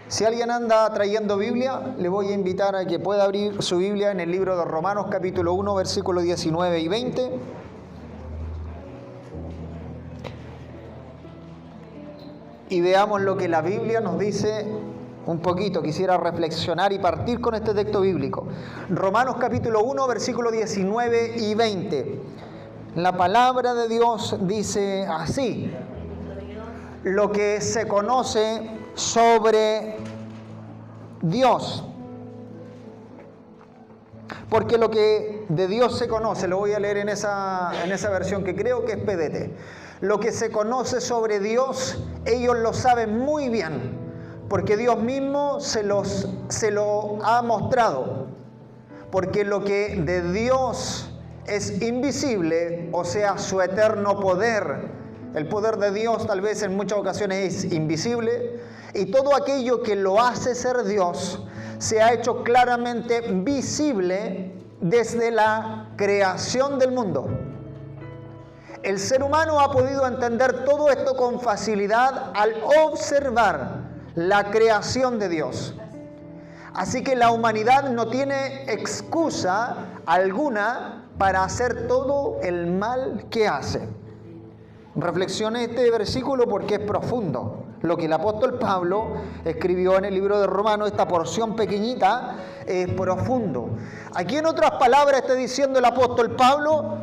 Si alguien anda trayendo Biblia, le voy a invitar a que pueda abrir su Biblia en el libro de Romanos capítulo 1, versículos 19 y 20. Y veamos lo que la Biblia nos dice un poquito. Quisiera reflexionar y partir con este texto bíblico. Romanos capítulo 1, versículos 19 y 20. La palabra de Dios dice así: lo que se conoce sobre Dios. Porque lo que de Dios se conoce, lo voy a leer en esa versión que creo que es PDT. Lo que se conoce sobre Dios, ellos lo saben muy bien, porque Dios mismo se lo ha mostrado. Porque lo que de Dios es invisible, o sea, su eterno poder, el poder de Dios tal vez en muchas ocasiones es invisible, y todo aquello que lo hace ser Dios se ha hecho claramente visible desde la creación del mundo. El ser humano ha podido entender todo esto con facilidad al observar la creación de Dios. Así que la humanidad no tiene excusa alguna para hacer todo el mal que hace. Reflexione este versículo porque es profundo. Lo que el apóstol Pablo escribió en el libro de Romanos, esta porción pequeñita, es profundo. Aquí en otras palabras está diciendo el apóstol Pablo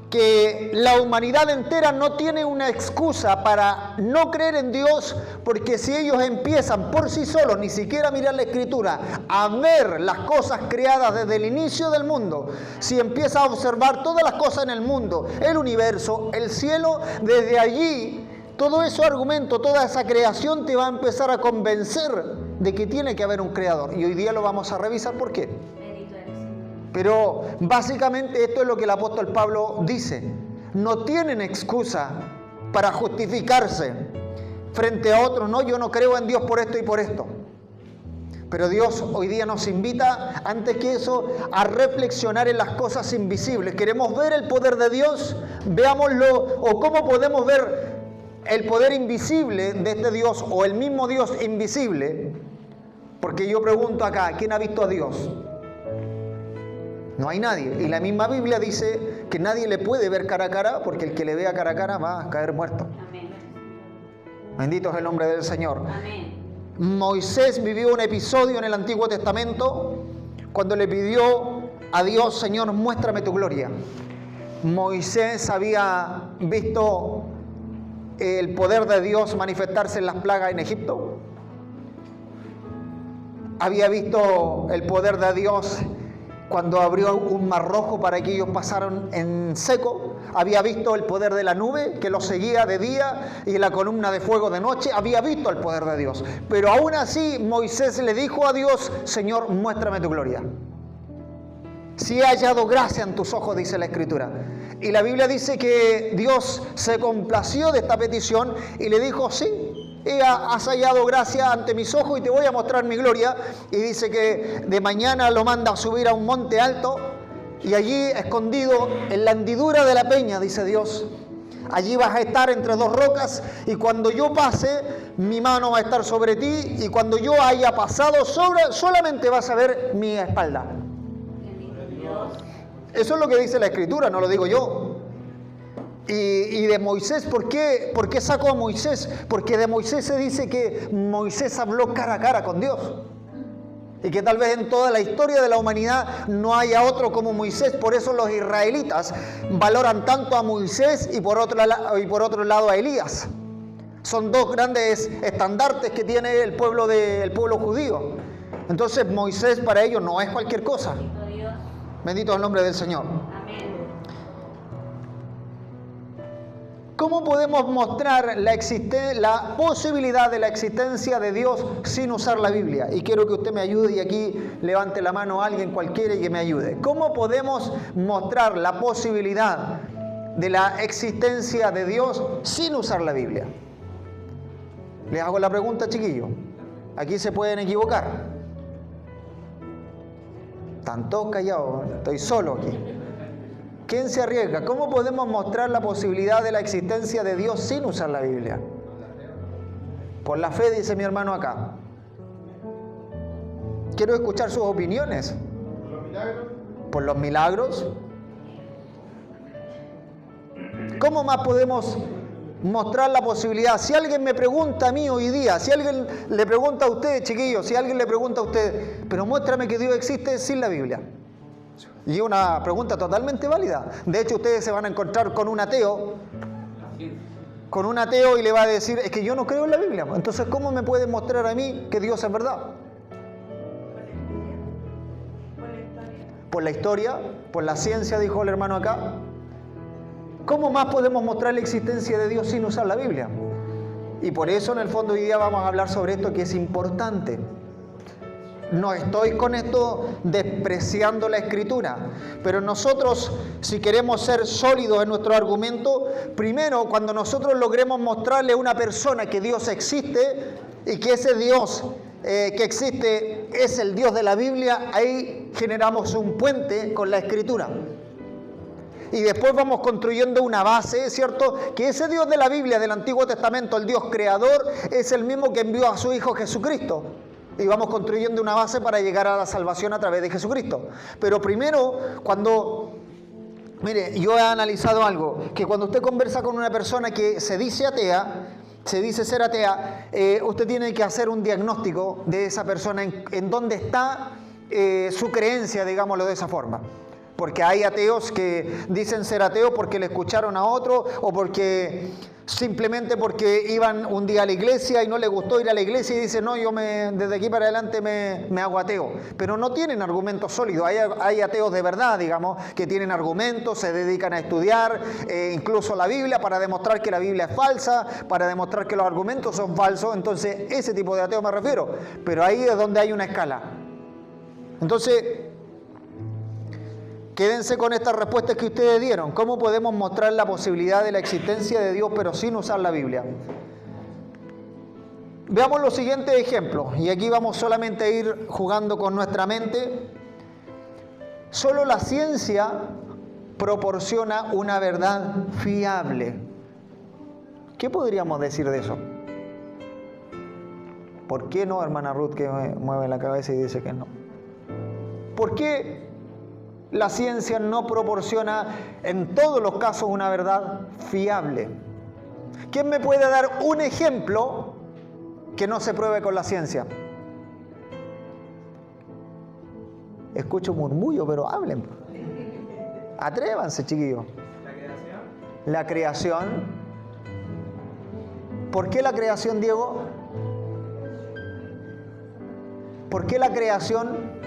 que la humanidad entera no tiene una excusa para no creer en Dios, porque si ellos empiezan por sí solos, ni siquiera mirar la Escritura, a ver las cosas creadas desde el inicio del mundo, si empiezas a observar todas las cosas en el mundo, el universo, el cielo, desde allí, todo ese argumento, toda esa creación te va a empezar a convencer de que tiene que haber un creador. Y hoy día lo vamos a revisar por qué. Pero básicamente esto es lo que el apóstol Pablo dice. No tienen excusa para justificarse frente a otros. No, yo no creo en Dios por esto y por esto. Pero Dios hoy día nos invita, antes que eso, a reflexionar en las cosas invisibles. ¿Queremos ver el poder de Dios? Veámoslo. ¿O cómo podemos ver el poder invisible de este Dios o el mismo Dios invisible? Porque yo pregunto acá, ¿quién ha visto a Dios? No hay nadie. Y la misma Biblia dice que nadie le puede ver cara a cara, porque el que le vea cara a cara va a caer muerto. Amén. Bendito es el nombre del Señor. Amén. Moisés vivió un episodio en el Antiguo Testamento cuando le pidió a Dios: Señor, muéstrame tu gloria. Moisés había visto el poder de Dios manifestarse en las plagas en Egipto. Había visto el poder de Dios cuando abrió un mar rojo para que ellos pasaran en seco. Había visto el poder de la nube que los seguía de día y la columna de fuego de noche. Había visto el poder de Dios. Pero aún así Moisés le dijo a Dios: Señor, muéstrame tu gloria. Si he hallado gracia en tus ojos, dice la Escritura. Y la Biblia dice que Dios se complació de esta petición y le dijo: sí, has hallado gracia ante mis ojos y te voy a mostrar mi gloria. Y dice que de mañana lo manda a subir a un monte alto, y allí escondido en la hendidura de la peña, dice Dios, allí vas a estar entre dos rocas, y cuando yo pase, mi mano va a estar sobre ti, y cuando yo haya pasado solamente vas a ver mi espalda. Eso es lo que dice la Escritura, no lo digo yo. Y de Moisés, ¿por qué sacó a Moisés? Porque de Moisés se dice que Moisés habló cara a cara con Dios. Y que tal vez en toda la historia de la humanidad no haya otro como Moisés. Por eso los israelitas valoran tanto a Moisés y por otro lado a Elías. Son dos grandes estandartes que tiene el pueblo judío. Entonces Moisés para ellos no es cualquier cosa. Bendito es el nombre del Señor. Amén. ¿Cómo podemos mostrar la posibilidad de la existencia de Dios sin usar la Biblia? Y quiero que usted me ayude, y aquí levante la mano a alguien cualquiera y que me ayude. ¿Cómo podemos mostrar la posibilidad de la existencia de Dios sin usar la Biblia? Les hago la pregunta, chiquillos. Aquí se pueden equivocar. Están todos callados, estoy solo aquí. ¿Quién se arriesga? ¿Cómo podemos mostrar la posibilidad de la existencia de Dios sin usar la Biblia? Por la fe, dice mi hermano acá. Quiero escuchar sus opiniones. ¿Por los milagros? ¿Cómo más podemos mostrar la posibilidad? Si alguien me pregunta a mí hoy día, si alguien le pregunta a ustedes, chiquillos, si alguien le pregunta a ustedes, pero muéstrame que Dios existe sin la Biblia. Y es una pregunta totalmente válida. De hecho, ustedes se van a encontrar con un ateo y le va a decir, es que yo no creo en la Biblia. Entonces, ¿cómo me puede mostrar a mí que Dios es verdad? Por la historia, por la ciencia, dijo el hermano acá. ¿Cómo más podemos mostrar la existencia de Dios sin usar la Biblia? Y por eso, en el fondo, hoy día vamos a hablar sobre esto que es importante. No estoy con esto despreciando la Escritura, pero nosotros, si queremos ser sólidos en nuestro argumento, primero, cuando nosotros logremos mostrarle a una persona que Dios existe y que ese Dios que existe es el Dios de la Biblia, ahí generamos un puente con la Escritura. Y después vamos construyendo una base, ¿cierto? Que ese Dios de la Biblia, del Antiguo Testamento, el Dios creador, es el mismo que envió a su Hijo Jesucristo. Y vamos construyendo una base para llegar a la salvación a través de Jesucristo. Pero primero, mire, yo he analizado algo, que cuando usted conversa con una persona que se dice atea, se dice ser atea, usted tiene que hacer un diagnóstico de esa persona, en dónde está su creencia, digámoslo de esa forma. Porque hay ateos que dicen ser ateos porque le escucharon a otro o simplemente porque iban un día a la iglesia y no les gustó ir a la iglesia y dicen, no, desde aquí para adelante me hago ateo. Pero no tienen argumentos sólidos. Hay ateos de verdad, digamos, que tienen argumentos, se dedican a estudiar incluso la Biblia para demostrar que la Biblia es falsa, para demostrar que los argumentos son falsos. Entonces, ese tipo de ateo me refiero. Pero ahí es donde hay una escala. Entonces, quédense con estas respuestas que ustedes dieron. ¿Cómo podemos mostrar la posibilidad de la existencia de Dios pero sin usar la Biblia? Veamos los siguientes ejemplos. Y aquí vamos solamente a ir jugando con nuestra mente. Solo la ciencia proporciona una verdad fiable. ¿Qué podríamos decir de eso? ¿Por qué no, hermana Ruth, que mueve la cabeza y dice que no? ¿Por qué la ciencia no proporciona en todos los casos una verdad fiable? ¿Quién me puede dar un ejemplo que no se pruebe con la ciencia? Escucho murmullo, pero hablen. Atrévanse, chiquillos. La creación. ¿Por qué la creación, Diego? ¿Por qué la creación?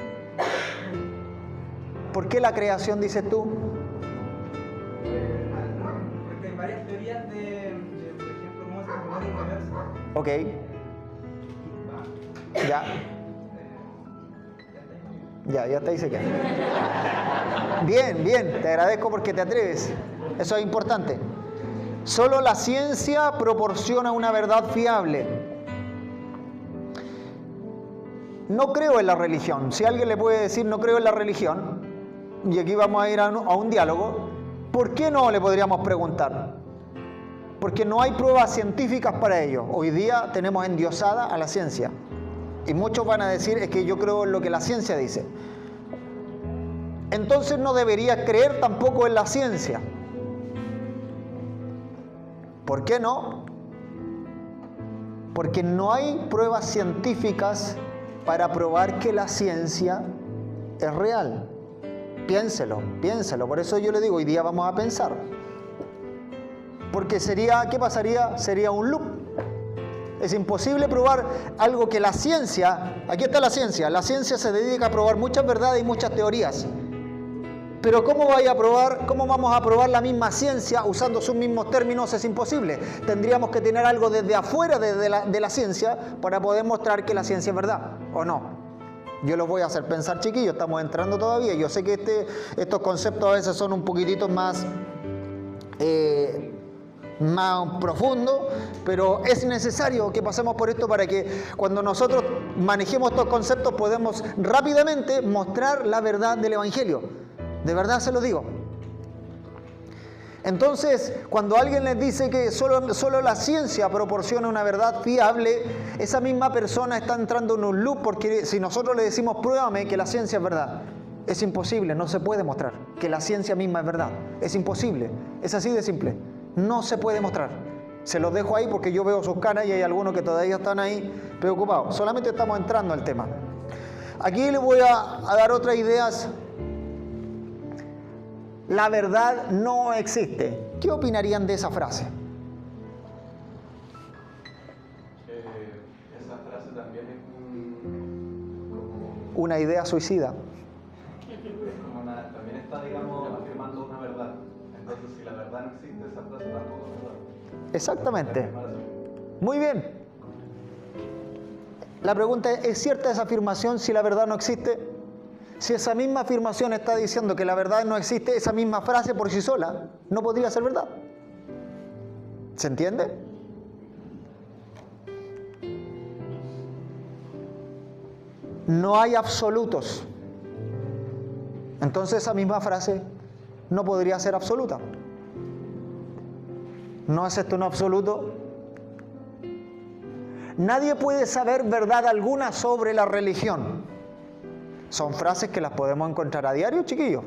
¿Por qué la creación, dices tú? Porque hay varias teorías de por ejemplo, cómo se formó el universo. Ok. Ya te dice que. Bien, te agradezco porque te atreves. Eso es importante. Solo la ciencia proporciona una verdad fiable. No creo en la religión. Si alguien le puede decir no creo en la religión, y aquí vamos a ir a un diálogo, ¿por qué no? Le podríamos preguntar. Porque no hay pruebas científicas para ello. Hoy día tenemos endiosada a la ciencia. Y muchos van a decir, es que yo creo en lo que la ciencia dice. Entonces no debería creer tampoco en la ciencia. ¿Por qué no? Porque no hay pruebas científicas para probar que la ciencia es real. Piénselo. Por eso yo le digo, hoy día vamos a pensar. Porque ¿qué pasaría? Sería un loop. Es imposible probar algo que la ciencia, aquí está la ciencia se dedica a probar muchas verdades y muchas teorías. Pero ¿cómo vamos a probar la misma ciencia usando sus mismos términos? Es imposible. Tendríamos que tener algo desde afuera de la ciencia para poder mostrar que la ciencia es verdad, ¿o no? Yo los voy a hacer pensar, chiquillos, estamos entrando todavía. Yo sé que estos conceptos a veces son un poquitito más profundos, pero es necesario que pasemos por esto para que cuando nosotros manejemos estos conceptos podamos rápidamente mostrar la verdad del Evangelio. De verdad se lo digo. Entonces, cuando alguien les dice que solo la ciencia proporciona una verdad fiable, esa misma persona está entrando en un loop, porque si nosotros le decimos pruébame que la ciencia es verdad, es imposible, no se puede mostrar que la ciencia misma es verdad. Es imposible, es así de simple, no se puede mostrar. Se los dejo ahí porque yo veo sus caras y hay algunos que todavía están ahí preocupados. Solamente estamos entrando al tema. Aquí les voy a dar otras ideas. La verdad no existe. ¿Qué opinarían de esa frase? Esa frase también es Una idea suicida. también está, digamos, afirmando una verdad. Entonces, si la verdad no existe, esa frase tampoco es verdad. Exactamente. Muy bien. La pregunta ¿es cierta esa afirmación si la verdad no existe? Si esa misma afirmación está diciendo que la verdad no existe, esa misma frase por sí sola no podría ser verdad. ¿Se entiende? No hay absolutos. Entonces esa misma frase no podría ser absoluta. ¿No es esto un absoluto? Nadie puede saber verdad alguna sobre la religión. Son frases que las podemos encontrar a diario, chiquillos.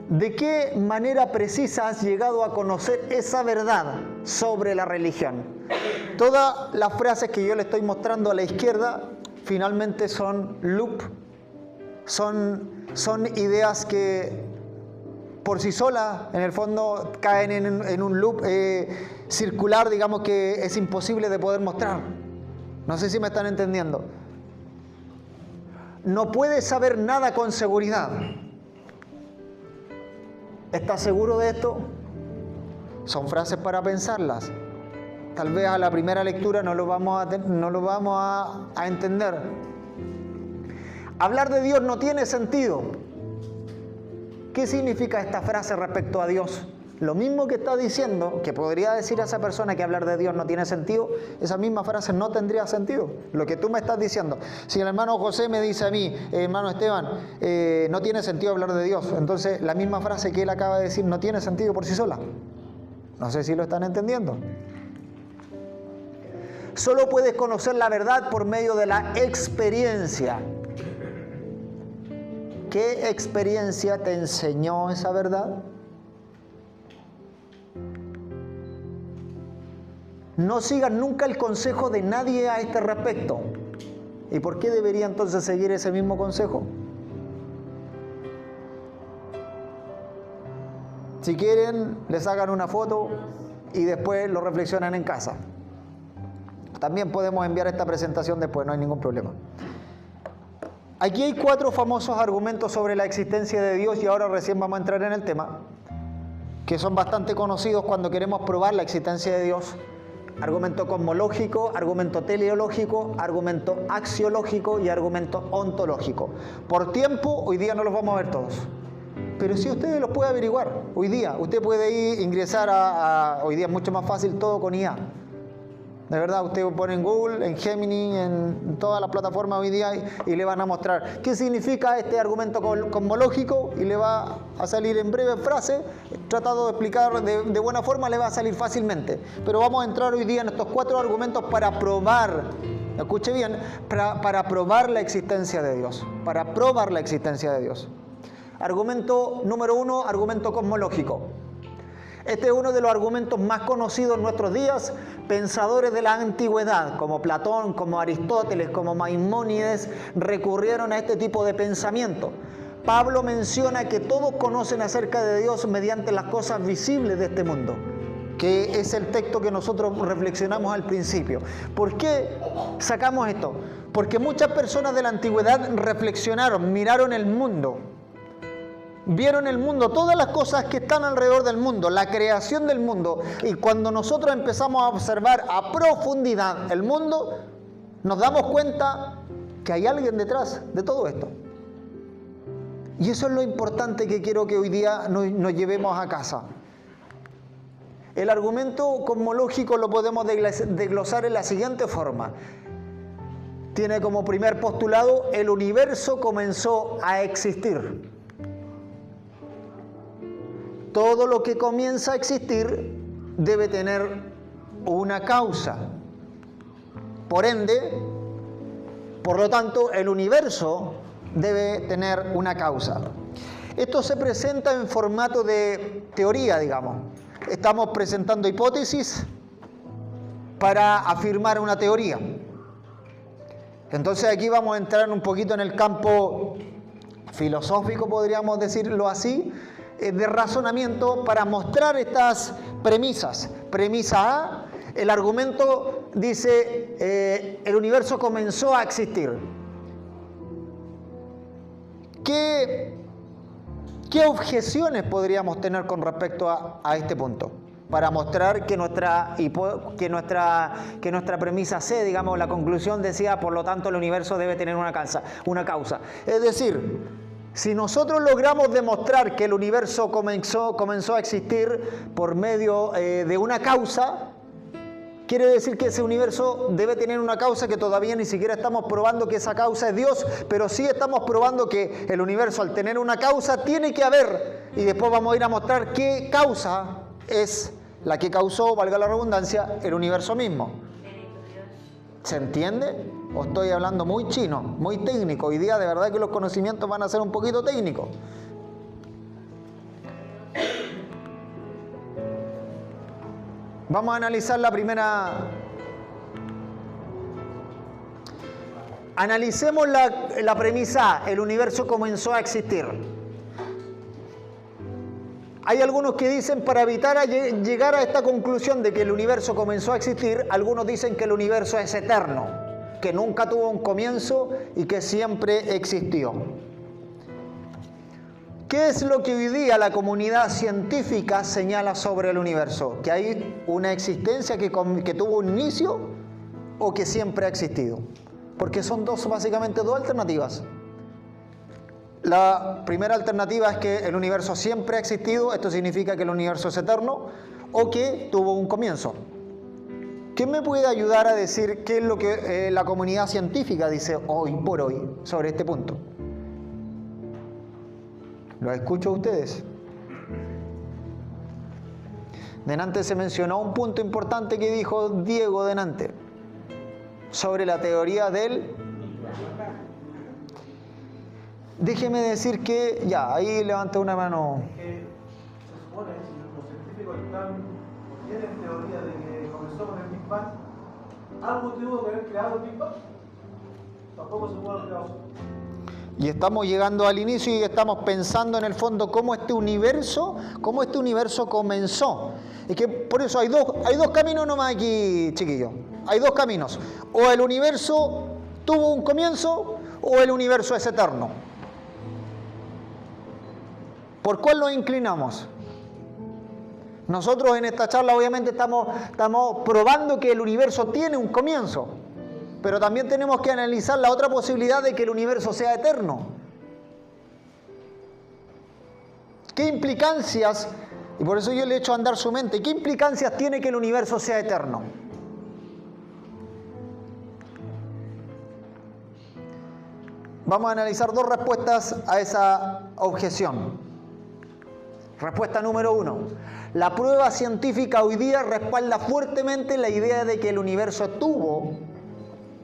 ¿De qué manera precisa has llegado a conocer esa verdad sobre la religión? Todas las frases que yo le estoy mostrando a la izquierda finalmente son loop, son ideas que por sí solas en el fondo caen en un loop circular, digamos, que es imposible de poder mostrar. No sé si me están entendiendo. No puedes saber nada con seguridad. ¿Estás seguro de esto? Son frases para pensarlas. Tal vez a la primera lectura no lo vamos a entender. Hablar de Dios no tiene sentido. ¿Qué significa esta frase respecto a Dios? Lo mismo que está diciendo, que podría decir a esa persona que hablar de Dios no tiene sentido, esa misma frase no tendría sentido. Lo que tú me estás diciendo. Si el hermano José me dice a mí, hermano Esteban, no tiene sentido hablar de Dios, entonces la misma frase que él acaba de decir no tiene sentido por sí sola. No sé si lo están entendiendo. Solo puedes conocer la verdad por medio de la experiencia. ¿Qué experiencia te enseñó esa verdad? No sigan nunca el consejo de nadie a este respecto. ¿Y por qué debería entonces seguir ese mismo consejo? Si quieren, les hagan una foto y después lo reflexionan en casa. También podemos enviar esta presentación después, no hay ningún problema. Aquí hay 4 famosos argumentos sobre la existencia de Dios y ahora recién vamos a entrar en el tema, que son bastante conocidos cuando queremos probar la existencia de Dios. Argumento cosmológico, argumento teleológico, argumento axiológico y argumento ontológico. Por tiempo, hoy día no los vamos a ver todos. Pero sí ustedes los pueden averiguar. Hoy día, usted puede ingresar hoy día es mucho más fácil todo con IA. De verdad, usted pone en Google, en Gemini, en todas las plataformas hoy día y le van a mostrar qué significa este argumento cosmológico y le va a salir en breve frase, tratado de explicar de buena forma, le va a salir fácilmente. Pero vamos a entrar hoy día en estos 4 argumentos para probar, escuche bien, para probar la existencia de Dios. Para probar la existencia de Dios. Argumento número 1, argumento cosmológico. Este es uno de los argumentos más conocidos en nuestros días. Pensadores de la antigüedad, como Platón, como Aristóteles, como Maimónides, recurrieron a este tipo de pensamiento. Pablo menciona que todos conocen acerca de Dios mediante las cosas visibles de este mundo, que es el texto que nosotros reflexionamos al principio. ¿Por qué sacamos esto? Porque muchas personas de la antigüedad reflexionaron, miraron el mundo. Vieron el mundo, todas las cosas que están alrededor del mundo, la creación del mundo. Y cuando nosotros empezamos a observar a profundidad el mundo, nos damos cuenta que hay alguien detrás de todo esto. Y eso es lo importante que quiero que hoy día nos llevemos a casa. El argumento cosmológico lo podemos desglosar en la siguiente forma. Tiene como primer postulado: el universo comenzó a existir. todo lo que comienza a existir debe tener una causa. Por ende, por lo tanto, el universo debe tener una causa. Esto se presenta en formato de teoría, digamos. Estamos presentando hipótesis para afirmar una teoría. Entonces aquí vamos a entrar un poquito en el campo filosófico, podríamos decirlo así, de razonamiento para mostrar estas premisas. Premisa A, el argumento dice, el universo comenzó a existir. ¿Qué objeciones podríamos tener con respecto a este punto? Para mostrar que nuestra premisa C, digamos, la conclusión decía, por lo tanto el universo debe tener una causa. Es decir, si nosotros logramos demostrar que el universo comenzó a existir por medio de una causa, quiere decir que ese universo debe tener una causa que todavía ni siquiera estamos probando que esa causa es Dios, pero sí estamos probando que el universo al tener una causa tiene que haber, y después vamos a ir a mostrar qué causa es la que causó, valga la redundancia, el universo mismo. ¿Se entiende? ¿O estoy hablando muy chino, muy técnico? Hoy día de verdad que los conocimientos van a ser un poquito técnicos. Vamos a analizar la primera. Analicemos la premisa A, el universo comenzó a existir. Hay algunos que dicen, para evitar llegar a esta conclusión de que el universo comenzó a existir, algunos dicen que el universo es eterno, que nunca tuvo un comienzo y que siempre existió. ¿Qué es lo que hoy día la comunidad científica señala sobre el universo? ¿Que hay una existencia que tuvo un inicio o que siempre ha existido? Porque son básicamente dos alternativas. La primera alternativa es que el universo siempre ha existido, esto significa que el universo es eterno, o que tuvo un comienzo. ¿Quién me puede ayudar a decir qué es lo que la comunidad científica dice hoy por hoy sobre este punto? ¿Lo escucho a ustedes? Delante se mencionó un punto importante que dijo Diego delante, sobre la teoría del... Déjeme decir que, ya, ahí levanta una mano. Que se supone, si los científicos tienen teoría de que comenzó con el Big Bang, ¿algo tuvo que haber creado el Big Bang? Tampoco se puede haber creado solo. Y estamos llegando al inicio y estamos pensando en el fondo cómo este universo comenzó. Es que por eso hay dos caminos nomás aquí, chiquillos. Hay dos caminos. O el universo tuvo un comienzo o el universo es eterno. ¿Por cuál nos inclinamos? Nosotros en esta charla obviamente estamos probando que el universo tiene un comienzo, pero también tenemos que analizar la otra posibilidad de que el universo sea eterno. ¿Qué implicancias, y por eso yo le echo a andar su mente, qué implicancias tiene que el universo sea eterno? Vamos a analizar dos respuestas a esa objeción. Respuesta número 1. La prueba científica hoy día respalda fuertemente la idea de que el universo tuvo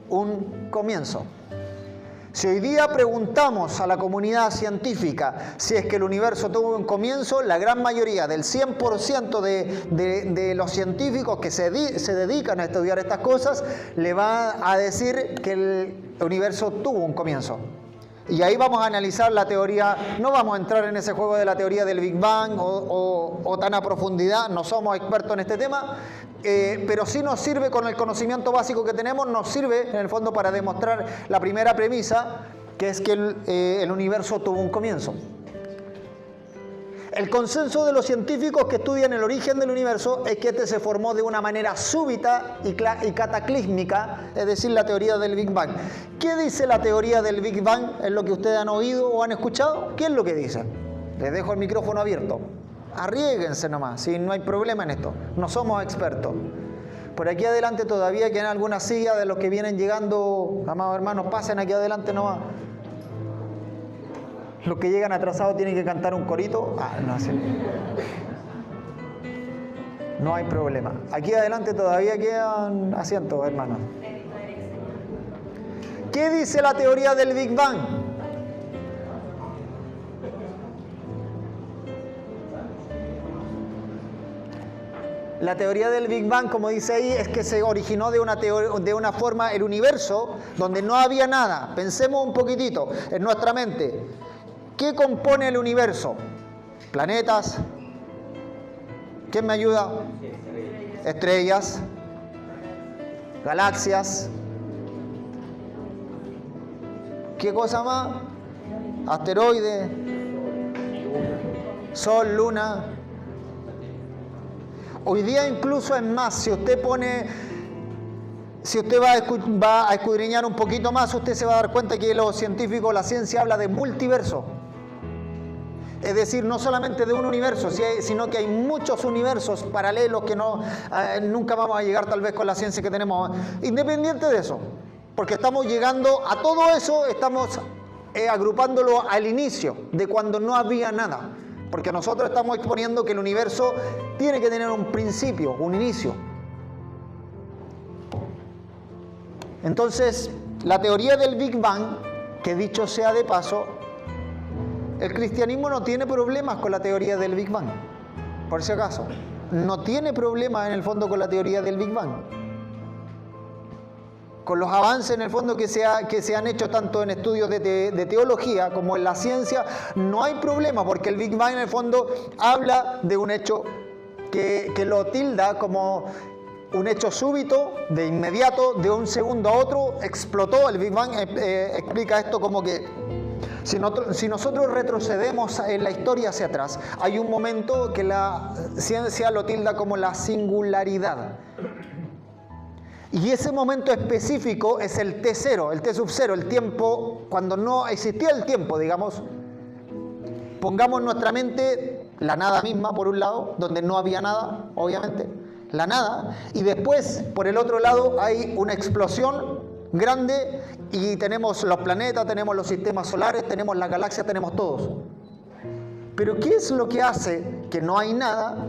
un comienzo. Si hoy día preguntamos a la comunidad científica si es que el universo tuvo un comienzo, la gran mayoría, del 100% de los científicos que se dedican a estudiar estas cosas, le va a decir que el universo tuvo un comienzo. Y ahí vamos a analizar la teoría, no vamos a entrar en ese juego de la teoría del Big Bang o tan a profundidad, no somos expertos en este tema, pero sí nos sirve con el conocimiento básico que tenemos, nos sirve en el fondo para demostrar la primera premisa, que es que el universo tuvo un comienzo. El consenso de los científicos que estudian el origen del universo es que este se formó de una manera súbita y cataclísmica, es decir, la teoría del Big Bang. ¿Qué dice la teoría del Big Bang? ¿Es lo que ustedes han oído o han escuchado? ¿Qué es lo que dice? Les dejo el micrófono abierto. Arriéguense nomás, si no hay problema en esto. No somos expertos. Por aquí adelante todavía quedan algunas sillas de los que vienen llegando. Amados hermanos, pasen aquí adelante nomás. Los que llegan atrasados tienen que cantar un corito. No sé. No hay problema. Aquí adelante todavía quedan asientos, hermanos. ¿Qué dice la teoría del Big Bang? La teoría del Big Bang, como dice ahí, es que se originó de una forma el universo donde no había nada. Pensemos un poquitito en nuestra mente. ¿Qué compone el universo? Planetas. ¿Quién me ayuda? Estrellas. Galaxias. ¿Qué cosa más? Asteroides. Sol, luna. Hoy día incluso es más, si usted va a escudriñar un poquito más, usted se va a dar cuenta que los científicos, la ciencia habla de multiverso. Es decir, no solamente de un universo, sino que hay muchos universos paralelos que nunca vamos a llegar tal vez con la ciencia que tenemos. Independiente de eso, porque estamos llegando a todo eso, estamos agrupándolo al inicio, de cuando no había nada. Porque nosotros estamos exponiendo que el universo tiene que tener un principio, un inicio. Entonces, la teoría del Big Bang, que dicho sea de paso, el cristianismo no tiene problemas con la teoría del Big Bang, por si acaso. No tiene problemas en el fondo con la teoría del Big Bang. Con los avances en el fondo que se han hecho tanto en estudios de teología como en la ciencia, no hay problema, porque el Big Bang en el fondo habla de un hecho que lo tilda como un hecho súbito, de inmediato, de un segundo a otro, explotó. El Big Bang explica esto como que si nosotros retrocedemos en la historia hacia atrás, hay un momento que la ciencia lo tilda como la singularidad. Y ese momento específico es el T0, el T sub 0, el tiempo, cuando no existía el tiempo, digamos. Pongamos en nuestra mente la nada misma, por un lado, donde no había nada, obviamente, la nada. Y después, por el otro lado, hay una explosión grande y tenemos los planetas, tenemos los sistemas solares, tenemos las galaxias, tenemos todos. Pero ¿qué es lo que hace que no hay nada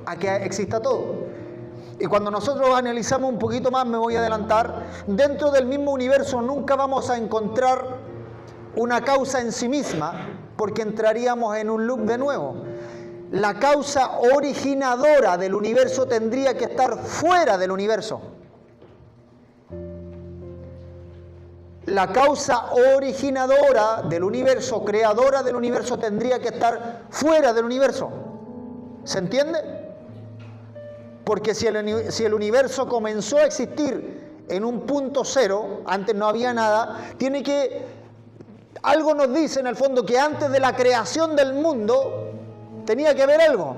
a que exista todo? Y cuando nosotros analizamos un poquito más, me voy a adelantar, dentro del mismo universo nunca vamos a encontrar una causa en sí misma, porque entraríamos en un loop de nuevo. La causa originadora del universo tendría que estar fuera del universo. La causa originadora del universo, creadora del universo, tendría que estar fuera del universo. ¿Se entiende? Porque si el universo comenzó a existir en un punto cero, antes no había nada, algo nos dice en el fondo que antes de la creación del mundo tenía que haber algo.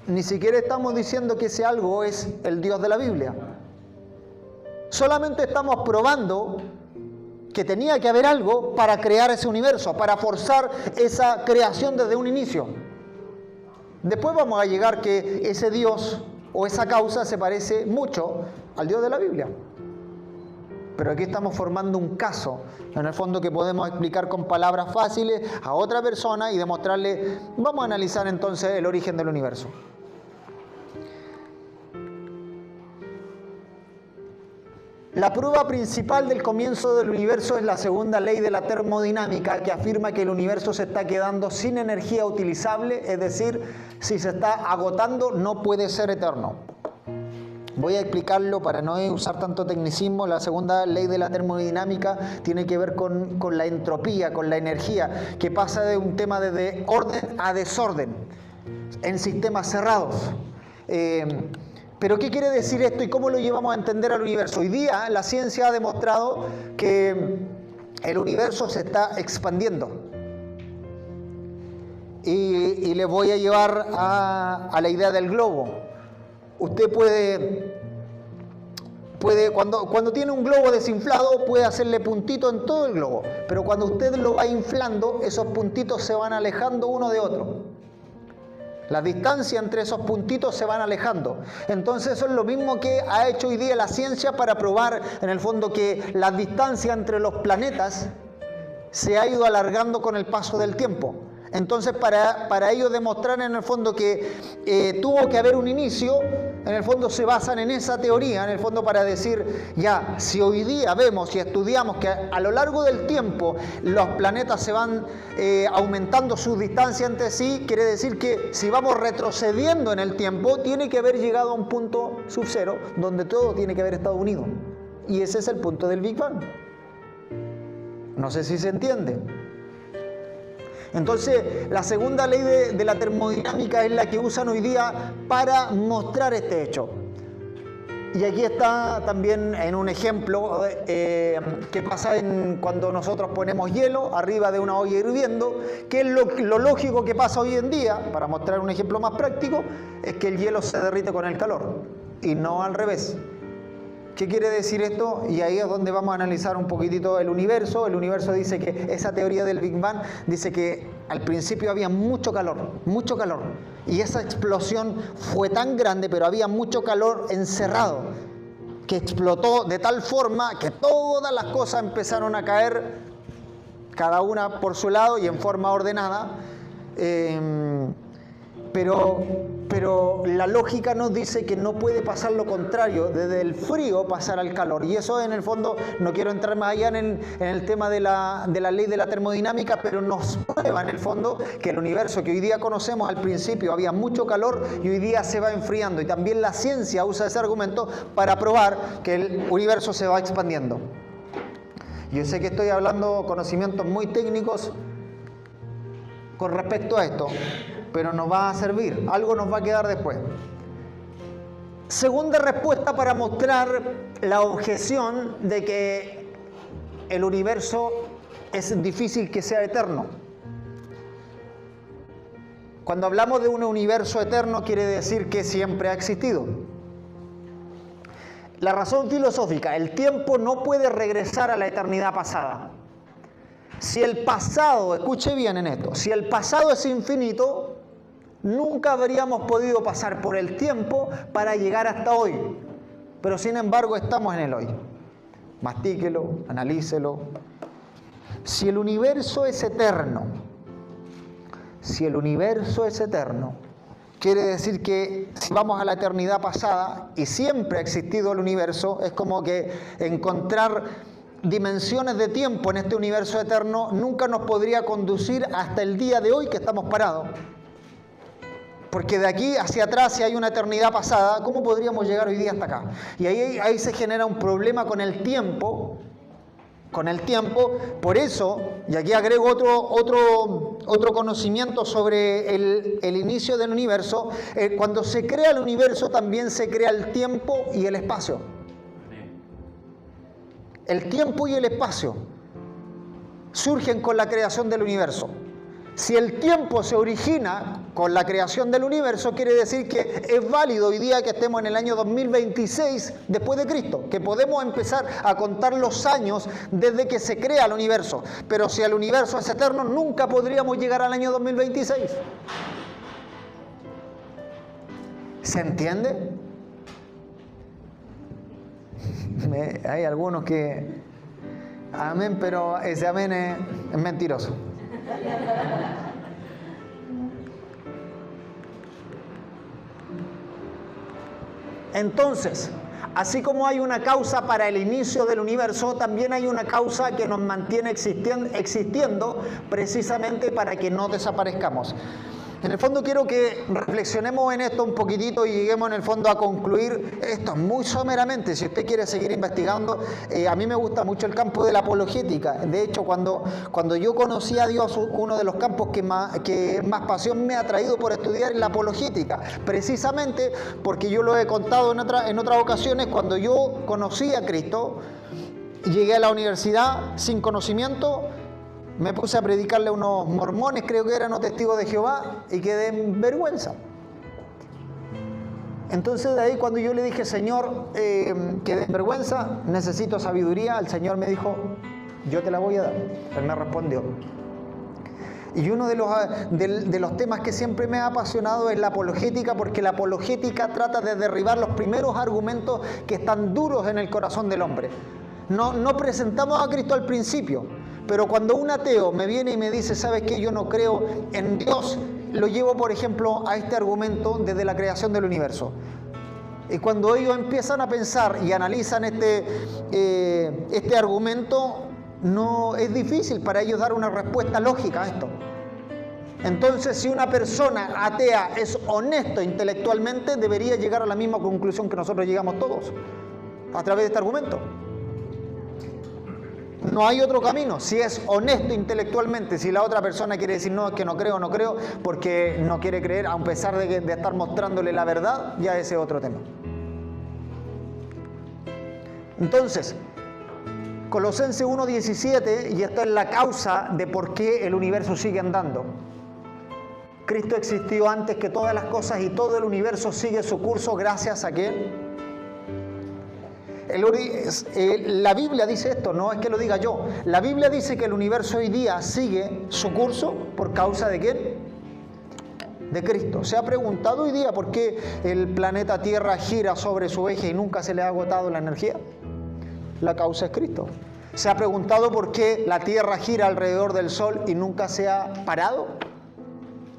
Ni siquiera estamos diciendo que ese algo es el Dios de la Biblia. Solamente estamos probando que tenía que haber algo para crear ese universo, para forzar esa creación desde un inicio. Después vamos a llegar que ese Dios o esa causa se parece mucho al Dios de la Biblia. Pero aquí estamos formando un caso, en el fondo, que podemos explicar con palabras fáciles a otra persona y demostrarle. Vamos a analizar entonces el origen del universo. La prueba principal del comienzo del universo es la segunda ley de la termodinámica, que afirma que el universo se está quedando sin energía utilizable, es decir, si se está agotando no puede ser eterno. Voy a explicarlo para no usar tanto tecnicismo. La segunda ley de la termodinámica tiene que ver con la entropía, con la energía, que pasa de un tema de orden a desorden en sistemas cerrados. Pero ¿qué quiere decir esto y cómo lo llevamos a entender al universo? Hoy día la ciencia ha demostrado que el universo se está expandiendo. Y les voy a llevar a la idea del globo. Usted puede cuando tiene un globo desinflado, puede hacerle puntitos en todo el globo. Pero cuando usted lo va inflando, esos puntitos se van alejando uno de otro. La distancia entre esos puntitos se van alejando. Entonces eso es lo mismo que ha hecho hoy día la ciencia para probar en el fondo que la distancia entre los planetas se ha ido alargando con el paso del tiempo. Entonces, para ellos demostrar en el fondo que tuvo que haber un inicio, en el fondo se basan en esa teoría, en el fondo para decir, ya, si hoy día vemos y estudiamos que a lo largo del tiempo los planetas se van aumentando su distancia entre sí, quiere decir que si vamos retrocediendo en el tiempo, tiene que haber llegado a un punto sub-cero, donde todo tiene que haber estado unido. Y ese es el punto del Big Bang. No sé si se entiende. Entonces, la segunda ley de la termodinámica es la que usan hoy día para mostrar este hecho. Y aquí está también en un ejemplo que pasa cuando nosotros ponemos hielo arriba de una olla hirviendo, que es lo lógico que pasa hoy en día, para mostrar un ejemplo más práctico, es que el hielo se derrite con el calor y no al revés. ¿Qué quiere decir esto? Y ahí es donde vamos a analizar un poquitito el universo. El universo dice que esa teoría del Big Bang dice que al principio había mucho calor. Y esa explosión fue tan grande, pero había mucho calor encerrado, que explotó de tal forma que todas las cosas empezaron a caer, cada una por su lado y en forma ordenada. Pero la lógica nos dice que no puede pasar lo contrario, desde el frío pasar al calor. Y eso en el fondo, no quiero entrar más allá en el tema de la ley de la termodinámica, pero nos prueba en el fondo que el universo que hoy día conocemos al principio había mucho calor y hoy día se va enfriando. Y también la ciencia usa ese argumento para probar que el universo se va expandiendo. Yo sé que estoy hablando conocimientos muy técnicos con respecto a esto, pero nos va a servir, algo nos va a quedar después. Segunda respuesta para mostrar la objeción de que el universo es difícil que sea eterno. Cuando hablamos de un universo eterno quiere decir que siempre ha existido. La razón filosófica, el tiempo no puede regresar a la eternidad pasada. Si el pasado, escuche bien en esto, si el pasado es infinito, nunca habríamos podido pasar por el tiempo para llegar hasta hoy. Pero sin embargo estamos en el hoy. Mastíquelo, analícelo. Si el universo es eterno, quiere decir que si vamos a la eternidad pasada y siempre ha existido el universo, es como que encontrar dimensiones de tiempo en este universo eterno nunca nos podría conducir hasta el día de hoy que estamos parados. Porque de aquí hacia atrás, si hay una eternidad pasada, ¿cómo podríamos llegar hoy día hasta acá? Y ahí se genera un problema con el tiempo. Por eso, y aquí agrego otro conocimiento sobre el inicio del universo, cuando se crea el universo también se crea el tiempo y el espacio. El tiempo y el espacio surgen con la creación del universo. Si el tiempo se origina con la creación del universo, quiere decir que es válido hoy día que estemos en el año 2026 después de Cristo, que podemos empezar a contar los años desde que se crea el universo. Pero si el universo es eterno, nunca podríamos llegar al año 2026. ¿Se entiende? Hay algunos que... Amén, pero ese amén es mentiroso. Entonces, así como hay una causa para el inicio del universo, también hay una causa que nos mantiene existiendo precisamente para que no desaparezcamos. En el fondo quiero que reflexionemos en esto un poquitito y lleguemos en el fondo a concluir esto muy someramente. Si usted quiere seguir investigando, a mí me gusta mucho el campo de la apologética. De hecho, cuando yo conocí a Dios, uno de los campos que más pasión me ha traído por estudiar es la apologética. Precisamente porque yo lo he contado en otras ocasiones, cuando yo conocí a Cristo, llegué a la universidad sin conocimiento, me puse a predicarle a unos mormones, creo que eran, o testigos de Jehová, y quedé en vergüenza. Entonces de ahí cuando yo le dije, Señor, quedé en vergüenza, necesito sabiduría, el Señor me dijo, yo te la voy a dar. Él me respondió. Y uno de los temas que siempre me ha apasionado es la apologética, porque la apologética trata de derribar los primeros argumentos que están duros en el corazón del hombre. No presentamos a Cristo al principio, Pero cuando un ateo me viene y me dice, ¿sabes qué? Yo no creo en Dios, lo llevo, por ejemplo, a este argumento desde la creación del universo. Y cuando ellos empiezan a pensar y analizan este argumento, no es difícil para ellos dar una respuesta lógica a esto. Entonces, si una persona atea es honesto intelectualmente, debería llegar a la misma conclusión que nosotros llegamos todos, a través de este argumento. No hay otro camino. Si es honesto intelectualmente, si la otra persona quiere decir no, es que no creo, porque no quiere creer, a pesar de estar mostrándole la verdad, ya ese es otro tema. Entonces, Colosenses 1:17, y esta es la causa de por qué el universo sigue andando. Cristo existió antes que todas las cosas y todo el universo sigue su curso gracias a ¿quién? La Biblia dice esto, no es que lo diga yo. La Biblia dice que el universo hoy día sigue su curso por causa de ¿quién? De Cristo. ¿Se ha preguntado hoy día por qué el planeta Tierra gira sobre su eje y nunca se le ha agotado la energía? La causa es Cristo. ¿Se ha preguntado por qué la Tierra gira alrededor del Sol y nunca se ha parado?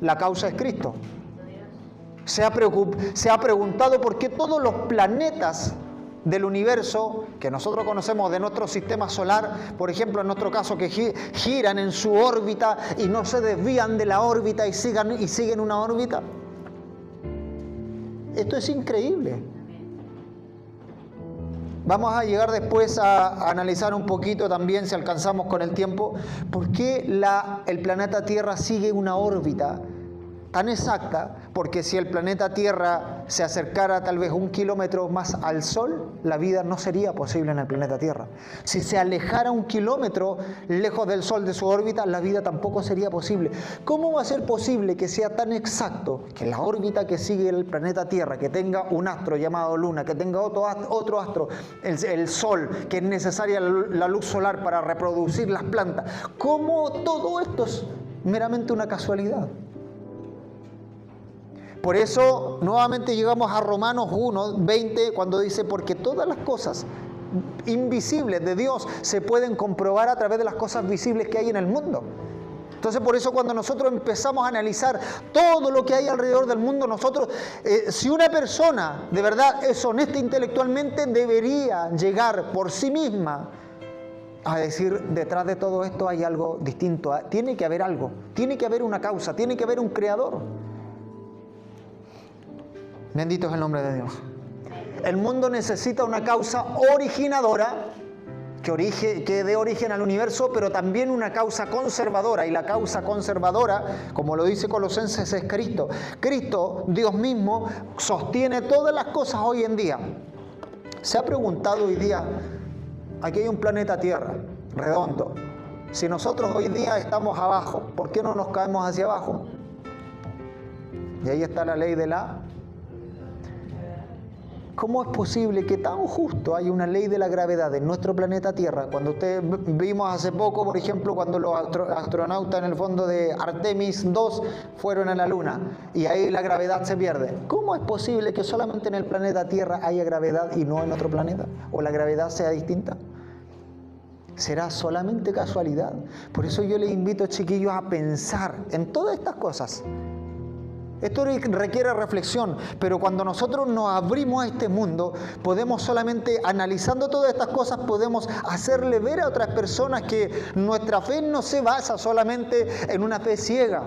La causa es Cristo. ¿Se ha preguntado por qué todos los planetas del universo que nosotros conocemos de nuestro sistema solar, por ejemplo en nuestro caso, que giran en su órbita y no se desvían de la órbita y siguen una órbita? Esto es increíble. Vamos a llegar después a analizar un poquito también, si alcanzamos con el tiempo, por qué el planeta Tierra sigue una órbita tan exacta, porque si el planeta Tierra se acercara tal vez 1 kilómetro más al Sol, la vida no sería posible en el planeta Tierra. Si se alejara 1 kilómetro lejos del Sol de su órbita, la vida tampoco sería posible. ¿Cómo va a ser posible que sea tan exacto que la órbita que sigue el planeta Tierra, que tenga un astro llamado Luna, que tenga otro astro, el Sol, que es necesaria la luz solar para reproducir las plantas? ¿Cómo todo esto es meramente una casualidad? Por eso, nuevamente llegamos a Romanos 1:20, cuando dice, porque todas las cosas invisibles de Dios se pueden comprobar a través de las cosas visibles que hay en el mundo. Entonces, por eso cuando nosotros empezamos a analizar todo lo que hay alrededor del mundo, nosotros, si una persona de verdad es honesta intelectualmente, debería llegar por sí misma a decir, detrás de todo esto hay algo distinto, tiene que haber algo, tiene que haber una causa, tiene que haber un creador. Bendito es el nombre de Dios. El mundo necesita una causa originadora que dé origen al universo, pero también una causa conservadora. Y la causa conservadora, como lo dice Colosenses, es Cristo. Cristo, Dios mismo, sostiene todas las cosas hoy en día. ¿Se ha preguntado hoy día, aquí hay un planeta Tierra, redondo? Si nosotros hoy día estamos abajo, ¿por qué no nos caemos hacia abajo? Y ahí está la ley de la... ¿Cómo es posible que tan justo hay una ley de la gravedad en nuestro planeta Tierra? Cuando vimos hace poco, por ejemplo, cuando los astronautas en el fondo de Artemis 2 fueron a la Luna y ahí la gravedad se pierde. ¿Cómo es posible que solamente en el planeta Tierra haya gravedad y no en otro planeta? ¿O la gravedad sea distinta? ¿Será solamente casualidad? Por eso yo les invito, chiquillos, a pensar en todas estas cosas. Esto requiere reflexión, pero cuando nosotros nos abrimos a este mundo, podemos solamente, analizando todas estas cosas, podemos hacerle ver a otras personas que nuestra fe no se basa solamente en una fe ciega.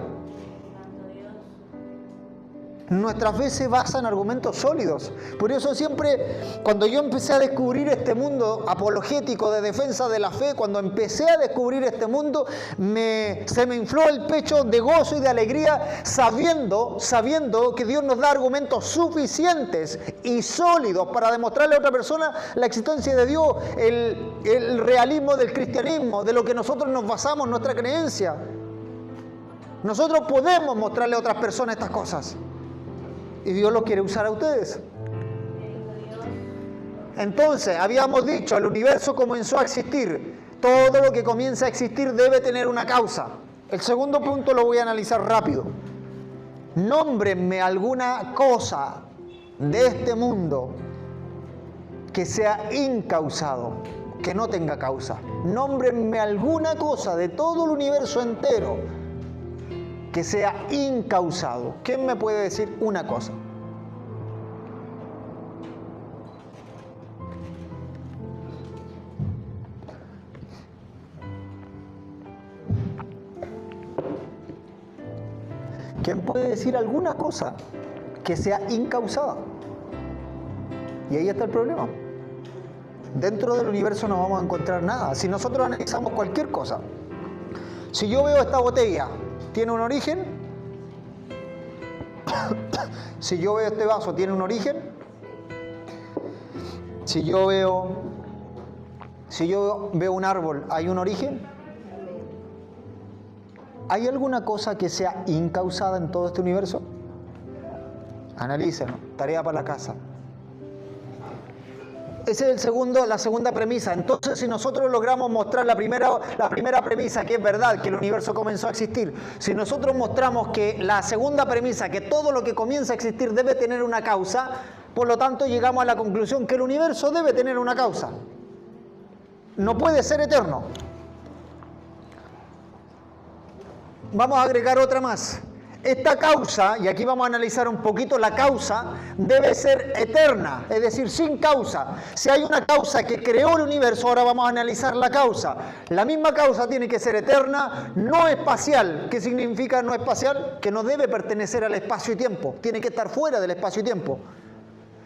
Nuestra fe se basa en argumentos sólidos. Por eso siempre, cuando yo empecé a descubrir este mundo apologético de defensa de la fe, cuando empecé a descubrir este mundo, se me infló el pecho de gozo y de alegría, sabiendo que Dios nos da argumentos suficientes y sólidos para demostrarle a otra persona la existencia de Dios, el realismo del cristianismo, de lo que nosotros nos basamos, nuestra creencia. Nosotros podemos mostrarle a otras personas estas cosas. Y Dios lo quiere usar a ustedes. Entonces, habíamos dicho, el universo comenzó a existir. Todo lo que comienza a existir debe tener una causa. El segundo punto lo voy a analizar rápido. Nómbrenme alguna cosa de este mundo que sea incausado. que no tenga causa. Nómbrenme alguna cosa de todo el universo entero que sea incausado. ¿Quién me puede decir una cosa? ¿Quién puede decir alguna cosa que sea incausada? Y ahí está el problema. Dentro del universo no vamos a encontrar nada. Si nosotros analizamos cualquier cosa, si yo veo esta botella, ¿tiene un origen? Si yo veo este vaso, ¿tiene un origen? Si yo veo un árbol, ¿hay un origen? ¿Hay alguna cosa que sea incausada en todo este universo? Analícenlo, tarea para la casa. Esa es la segunda premisa. Entonces, si nosotros logramos mostrar la primera premisa, que es verdad, que el universo comenzó a existir, si nosotros mostramos que la segunda premisa, que todo lo que comienza a existir debe tener una causa, por lo tanto llegamos a la conclusión que el universo debe tener una causa. No puede ser eterno. Vamos a agregar otra más. Esta causa, y aquí vamos a analizar un poquito la causa, debe ser eterna, es decir, sin causa. Si hay una causa que creó el universo, ahora vamos a analizar la causa. La misma causa tiene que ser eterna, no espacial. ¿Qué significa no espacial? Que no debe pertenecer al espacio y tiempo, tiene que estar fuera del espacio y tiempo.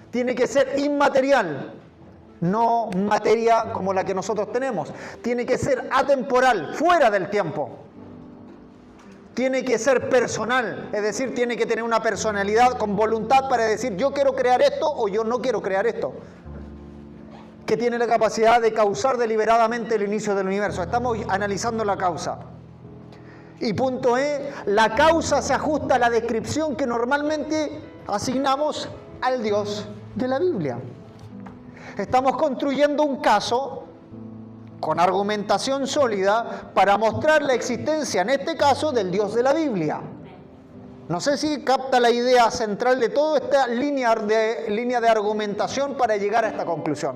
Tiene que ser inmaterial, no materia como la que nosotros tenemos. Tiene que ser atemporal, fuera del tiempo. Tiene que ser personal, es decir, tiene que tener una personalidad con voluntad para decir yo quiero crear esto o yo no quiero crear esto. Que tiene la capacidad de causar deliberadamente el inicio del universo. Estamos analizando la causa. Y punto E, la causa se ajusta a la descripción que normalmente asignamos al Dios de la Biblia. Estamos construyendo un caso con argumentación sólida para mostrar la existencia, en este caso, del Dios de la Biblia. No sé si capta la idea central de toda esta línea de argumentación para llegar a esta conclusión.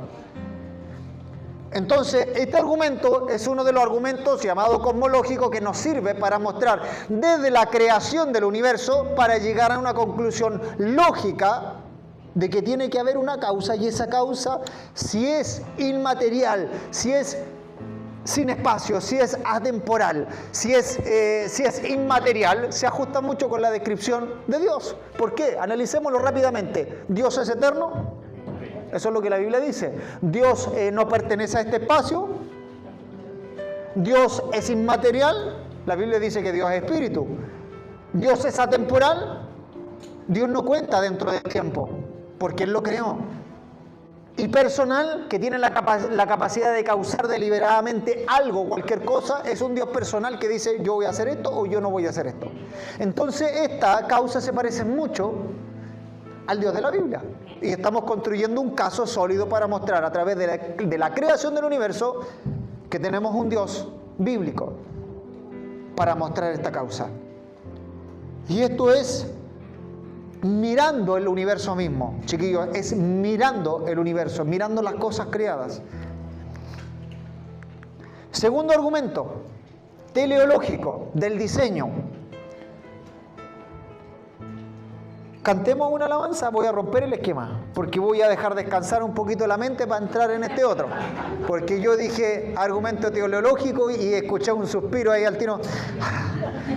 Entonces, este argumento es uno de los argumentos llamado cosmológico que nos sirve para mostrar desde la creación del universo para llegar a una conclusión lógica de que tiene que haber una causa, y esa causa, si es inmaterial, si es sin espacio, si es atemporal, si es inmaterial, se ajusta mucho con la descripción de Dios. ¿Por qué? Analicémoslo rápidamente. ¿Dios es eterno? Eso es lo que la Biblia dice. ¿Dios no pertenece a este espacio? ¿Dios es inmaterial? La Biblia dice que Dios es espíritu. ¿Dios es atemporal? Dios no cuenta dentro del tiempo, porque Él lo creó. Y personal, que tiene la capacidad de causar deliberadamente algo, cualquier cosa, es un Dios personal que dice yo voy a hacer esto o yo no voy a hacer esto. Entonces esta causa se parece mucho al Dios de la Biblia. Y estamos construyendo un caso sólido para mostrar a través de la creación del universo que tenemos un Dios bíblico para mostrar esta causa. Y esto es mirando el universo mismo, chiquillos, es mirando el universo, mirando las cosas creadas. Segundo argumento, teleológico, del diseño. Cantemos una alabanza, voy a romper el esquema, porque voy a dejar descansar un poquito la mente para entrar en este otro. Porque yo dije argumento teleológico y escuché un suspiro ahí al tiro.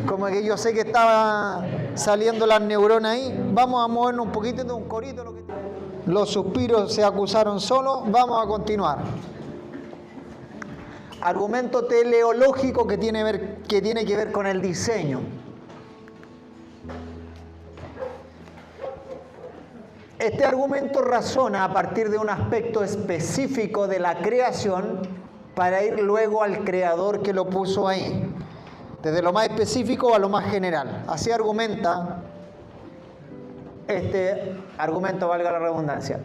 Como que yo sé que estaba saliendo las neuronas ahí. Vamos a movernos un poquito de un corito. Los suspiros se acusaron solos. Vamos a continuar. Argumento teleológico que tiene que ver con el diseño. Este argumento razona a partir de un aspecto específico de la creación para ir luego al creador que lo puso ahí. Desde lo más específico a lo más general. Así argumenta este argumento, valga la redundancia.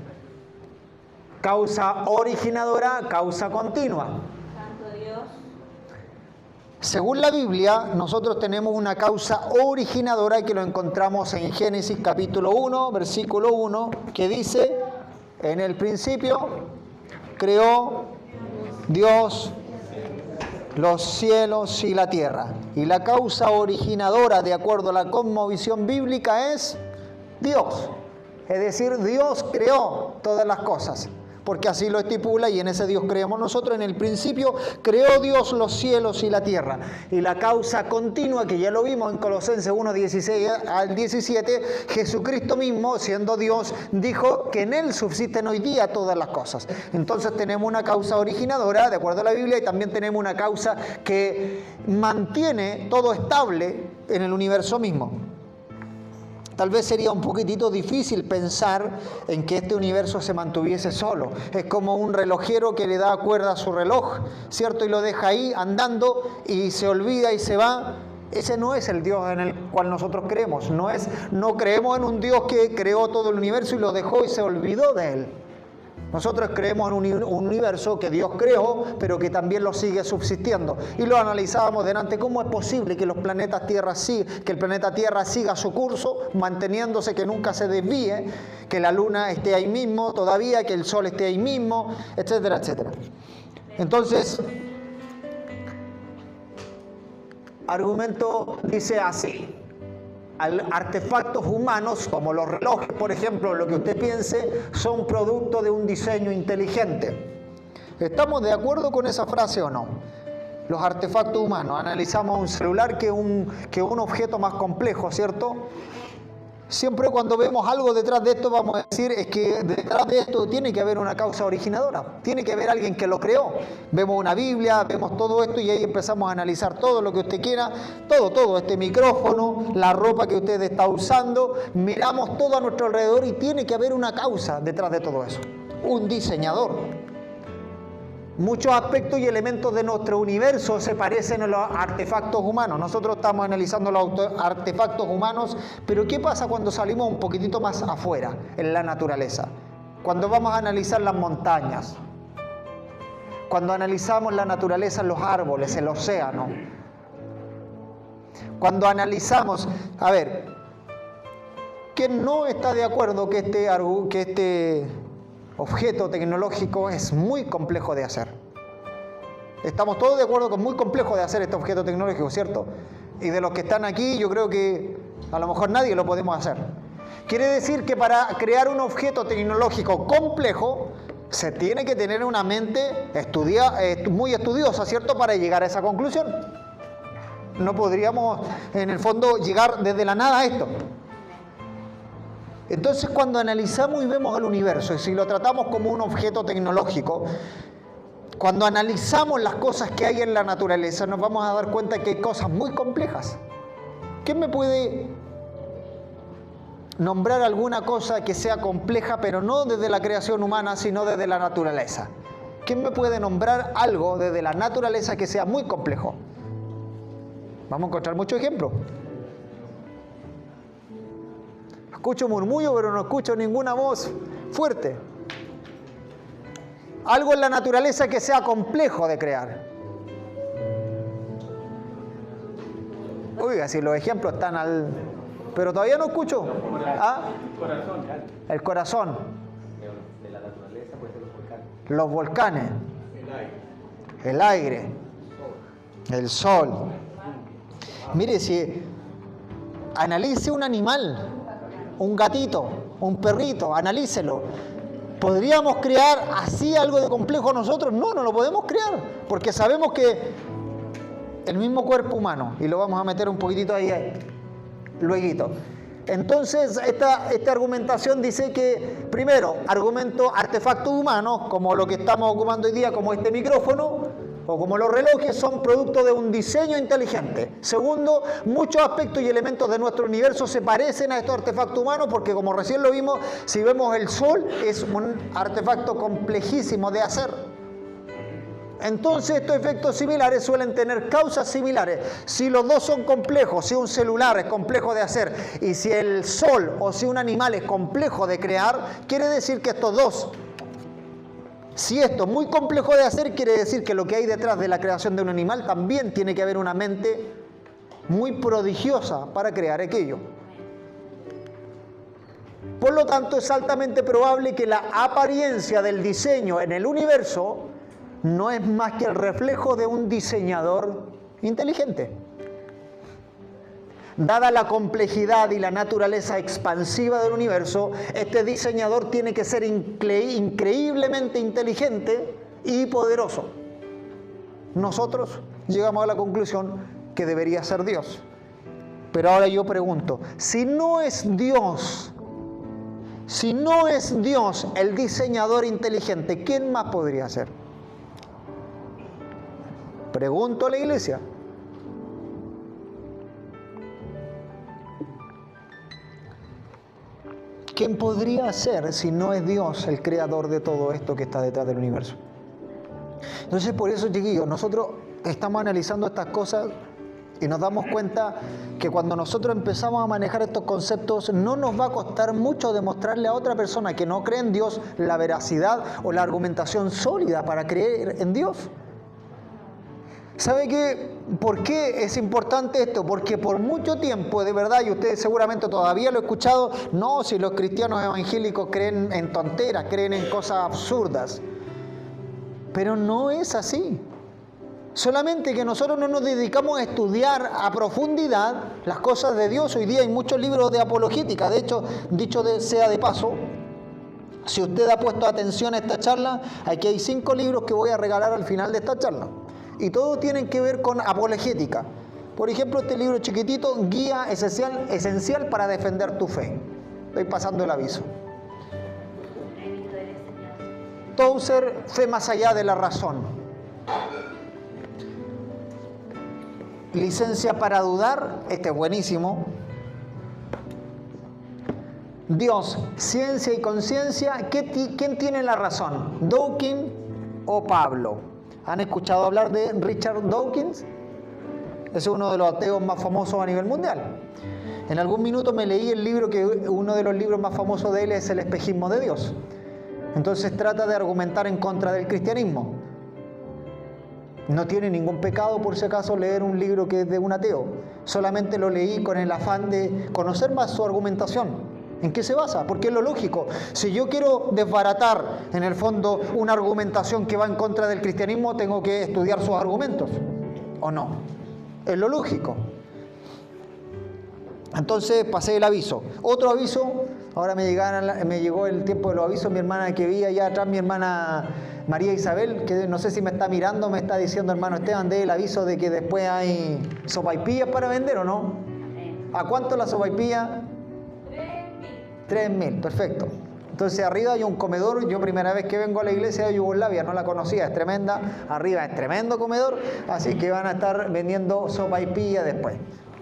Causa originadora, causa continua. Santo Dios. Según la Biblia, nosotros tenemos una causa originadora que lo encontramos en Génesis capítulo 1, versículo 1, que dice, en el principio creó Dios los cielos y la tierra. Y la causa originadora, de acuerdo a la cosmovisión bíblica, es Dios. Es decir, Dios creó todas las cosas, porque así lo estipula y en ese Dios creemos nosotros. En el principio creó Dios los cielos y la tierra. Y la causa continua, que ya lo vimos en Colosenses 1, 16 al 17, Jesucristo mismo, siendo Dios, dijo que en Él subsisten hoy día todas las cosas. Entonces tenemos una causa originadora, de acuerdo a la Biblia, y también tenemos una causa que mantiene todo estable en el universo mismo. Tal vez sería un poquitito difícil pensar en que este universo se mantuviese solo. Es como un relojero que le da cuerda a su reloj, ¿cierto? Y lo deja ahí andando y se olvida y se va. Ese no es el Dios en el cual nosotros creemos. No creemos en un Dios que creó todo el universo y lo dejó y se olvidó de él. Nosotros creemos en un universo que Dios creó, pero que también lo sigue subsistiendo. Y lo analizábamos delante, ¿cómo es posible que el planeta Tierra siga su curso, manteniéndose, que nunca se desvíe, que la Luna esté ahí mismo todavía, que el Sol esté ahí mismo, etcétera, etcétera? Entonces, argumento dice así: artefactos humanos, como los relojes, por ejemplo, lo que usted piense, son producto de un diseño inteligente. ¿Estamos de acuerdo con esa frase o no? Los artefactos humanos. Analizamos un celular que un objeto más complejo, ¿cierto? Siempre cuando vemos algo detrás de esto vamos a decir, es que detrás de esto tiene que haber una causa originadora, tiene que haber alguien que lo creó. Vemos una Biblia, vemos todo esto y ahí empezamos a analizar todo lo que usted quiera, todo, este micrófono, la ropa que usted está usando, miramos todo a nuestro alrededor y tiene que haber una causa detrás de todo eso, un diseñador. Muchos aspectos y elementos de nuestro universo se parecen a los artefactos humanos. Nosotros estamos analizando los artefactos humanos, pero ¿qué pasa cuando salimos un poquitito más afuera, en la naturaleza? Cuando vamos a analizar las montañas, cuando analizamos la naturaleza en los árboles, el océano, cuando analizamos, a ver, ¿quién no está de acuerdo que este objeto tecnológico es muy complejo de hacer? Estamos todos de acuerdo que es muy complejo de hacer este objeto tecnológico, ¿cierto? Y de los que están aquí, yo creo que a lo mejor nadie lo podemos hacer. Quiere decir que para crear un objeto tecnológico complejo, se tiene que tener una mente muy estudiosa, ¿cierto? Para llegar a esa conclusión. No podríamos, en el fondo, llegar desde la nada a esto. Entonces, cuando analizamos y vemos el universo, y si lo tratamos como un objeto tecnológico, cuando analizamos las cosas que hay en la naturaleza, nos vamos a dar cuenta que hay cosas muy complejas. ¿Quién me puede nombrar alguna cosa que sea compleja, pero no desde la creación humana, sino desde la naturaleza? ¿Quién me puede nombrar algo desde la naturaleza que sea muy complejo? Vamos a encontrar muchos ejemplos. Escucho murmullo, pero no escucho ninguna voz fuerte. Algo en la naturaleza que sea complejo de crear. Oiga, si los ejemplos están al... Pero todavía no escucho. ¿Ah? El corazón. De la naturaleza puede ser Los volcanes. El aire. El sol. Mire, si analice un animal, un gatito, un perrito, analícelo. ¿Podríamos crear así algo de complejo nosotros? No lo podemos crear, porque sabemos que el mismo cuerpo humano, y lo vamos a meter un poquitito ahí, lueguito. Entonces, esta argumentación dice que, primero, artefactos humanos, como lo que estamos ocupando hoy día, como este micrófono, o como los relojes, son producto de un diseño inteligente. Segundo, muchos aspectos y elementos de nuestro universo se parecen a estos artefactos humanos, porque como recién lo vimos, si vemos el Sol, es un artefacto complejísimo de hacer. Entonces estos efectos similares suelen tener causas similares. Si los dos son complejos, si un celular es complejo de hacer y si el Sol o si un animal es complejo de crear, quiere decir que estos dos, si esto es muy complejo de hacer, quiere decir que lo que hay detrás de la creación de un animal también tiene que haber una mente muy prodigiosa para crear aquello. Por lo tanto, es altamente probable que la apariencia del diseño en el universo no es más que el reflejo de un diseñador inteligente. Dada la complejidad y la naturaleza expansiva del universo, este diseñador tiene que ser increíblemente inteligente y poderoso. Nosotros llegamos a la conclusión que debería ser Dios. Pero ahora yo pregunto, si no es Dios el diseñador inteligente, ¿quién más podría ser? Pregunto a la iglesia. ¿Quién podría ser si no es Dios el creador de todo esto que está detrás del universo? Entonces, por eso, chiquillos, nosotros estamos analizando estas cosas y nos damos cuenta que cuando nosotros empezamos a manejar estos conceptos, no nos va a costar mucho demostrarle a otra persona que no cree en Dios la veracidad o la argumentación sólida para creer en Dios. ¿Sabe qué? ¿Por qué es importante esto? Porque por mucho tiempo, de verdad, y ustedes seguramente todavía lo han escuchado, no, si los cristianos evangélicos creen en tonteras, creen en cosas absurdas. Pero no es así. Solamente que nosotros no nos dedicamos a estudiar a profundidad las cosas de Dios. Hoy día hay muchos libros de apologética. De hecho, sea de paso, si usted ha puesto atención a esta charla, aquí hay 5 libros que voy a regalar al final de esta charla. Y todos tienen que ver con apologética. Por ejemplo, este libro chiquitito, Guía Esencial para Defender tu Fe. Estoy pasando el aviso. Tozer, Fe más allá de la razón. Licencia para dudar, este es buenísimo. Dios, ciencia y conciencia, ¿quién tiene la razón? ¿Dawkins o Pablo? ¿Han escuchado hablar de Richard Dawkins? Es uno de los ateos más famosos a nivel mundial. En algún minuto me leí el libro que uno de los libros más famosos de él es El espejismo de Dios. Entonces trata de argumentar en contra del cristianismo. No tiene ningún pecado, por si acaso, leer un libro que es de un ateo. Solamente lo leí con el afán de conocer más su argumentación. ¿En qué se basa? Porque es lo lógico. Si yo quiero desbaratar, en el fondo, una argumentación que va en contra del cristianismo, tengo que estudiar sus argumentos. ¿O no? Es lo lógico. Entonces pasé el aviso. Otro aviso, ahora me llegó el tiempo de los avisos. Mi hermana que vi allá atrás, mi hermana María Isabel, que no sé si me está mirando, me está diciendo, hermano Esteban, dé el aviso de que después hay sopaipillas para vender, ¿o no? ¿A cuánto la sopaipilla? 3.000, perfecto. Entonces arriba hay un comedor. Yo primera vez que vengo a la iglesia de Yugoslavia, no la conocía, es tremenda. Arriba es tremendo comedor, así que van a estar vendiendo sopaipilla después.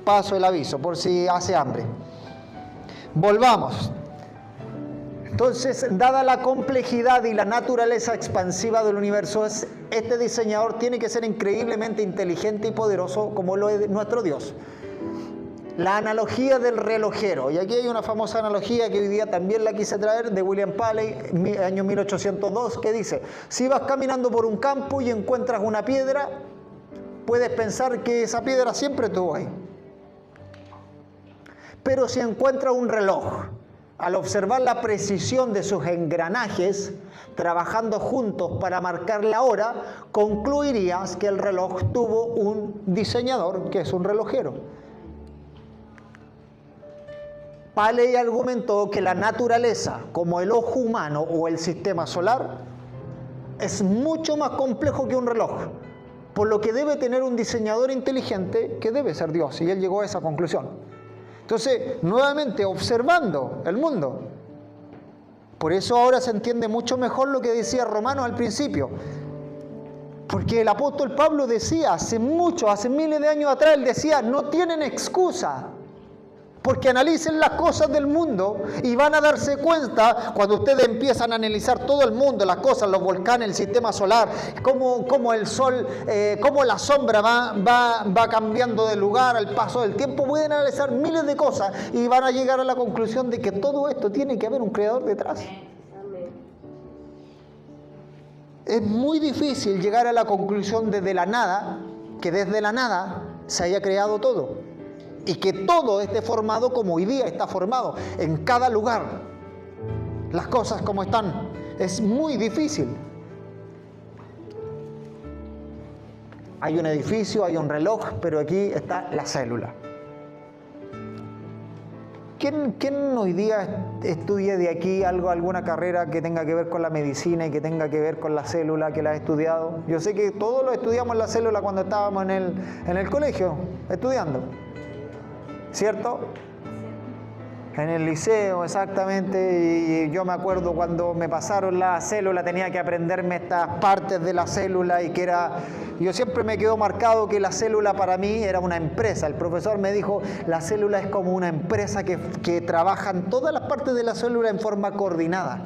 Paso el aviso por si hace hambre. Volvamos. Entonces, dada la complejidad y la naturaleza expansiva del universo, este diseñador tiene que ser increíblemente inteligente y poderoso como lo es nuestro Dios. La analogía del relojero. Y aquí hay una famosa analogía que hoy día también la quise traer, de William Paley, año 1802, que dice: si vas caminando por un campo y encuentras una piedra, puedes pensar que esa piedra siempre estuvo ahí. Pero si encuentras un reloj, al observar la precisión de sus engranajes, trabajando juntos para marcar la hora, concluirías que el reloj tuvo un diseñador, que es un relojero. Paley argumentó que la naturaleza, como el ojo humano o el sistema solar, es mucho más complejo que un reloj, por lo que debe tener un diseñador inteligente que debe ser Dios, y él llegó a esa conclusión. Entonces, nuevamente, observando el mundo. Por eso ahora se entiende mucho mejor lo que decía Romanos al principio. Porque el apóstol Pablo decía hace miles de años atrás, él decía, no tienen excusa. Porque analicen las cosas del mundo y van a darse cuenta, cuando ustedes empiezan a analizar todo el mundo, las cosas, los volcanes, el sistema solar, cómo el sol, cómo la sombra va cambiando de lugar al paso del tiempo, pueden analizar miles de cosas y van a llegar a la conclusión de que todo esto tiene que haber un creador detrás. Es muy difícil llegar a la conclusión que desde la nada se haya creado todo. Y que todo esté formado como hoy día está formado, en cada lugar. Las cosas como están. Es muy difícil. Hay un edificio, hay un reloj, pero aquí está la célula. ¿Quién hoy día estudia de aquí alguna carrera que tenga que ver con la medicina y que tenga que ver con la célula, que la ha estudiado? Yo sé que todos lo estudiamos la célula cuando estábamos en el colegio, estudiando. ¿Cierto? En el liceo, exactamente. Y yo me acuerdo cuando me pasaron la célula, tenía que aprenderme estas partes de la célula y que era... Yo siempre me quedó marcado que la célula para mí era una empresa. El profesor me dijo, la célula es como una empresa que trabajan todas las partes de la célula en forma coordinada,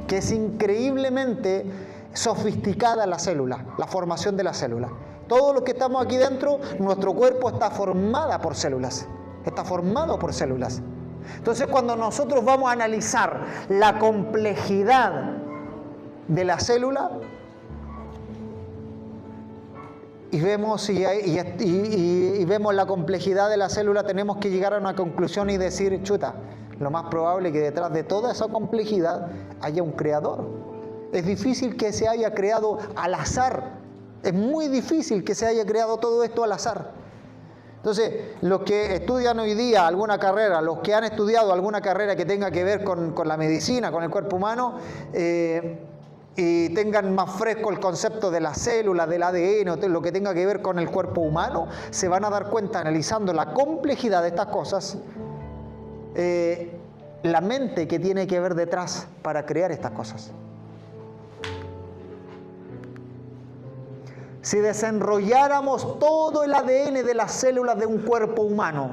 que es increíblemente sofisticada la célula, la formación de la célula. Todos los que estamos aquí dentro, nuestro cuerpo está formado por células. Está formado por células. Entonces, cuando nosotros vamos a analizar la complejidad de la célula y vemos la complejidad de la célula, tenemos que llegar a una conclusión y decir, chuta, lo más probable es que detrás de toda esa complejidad haya un creador. Es difícil que se haya creado al azar. Es muy difícil que se haya creado todo esto al azar. Entonces, los que estudian hoy día alguna carrera, los que han estudiado alguna carrera que tenga que ver con la medicina, con el cuerpo humano, y tengan más fresco el concepto de la célula, del ADN, o lo que tenga que ver con el cuerpo humano, se van a dar cuenta, analizando la complejidad de estas cosas, la mente que tiene que ver detrás para crear estas cosas. Si desenrolláramos todo el ADN de las células de un cuerpo humano,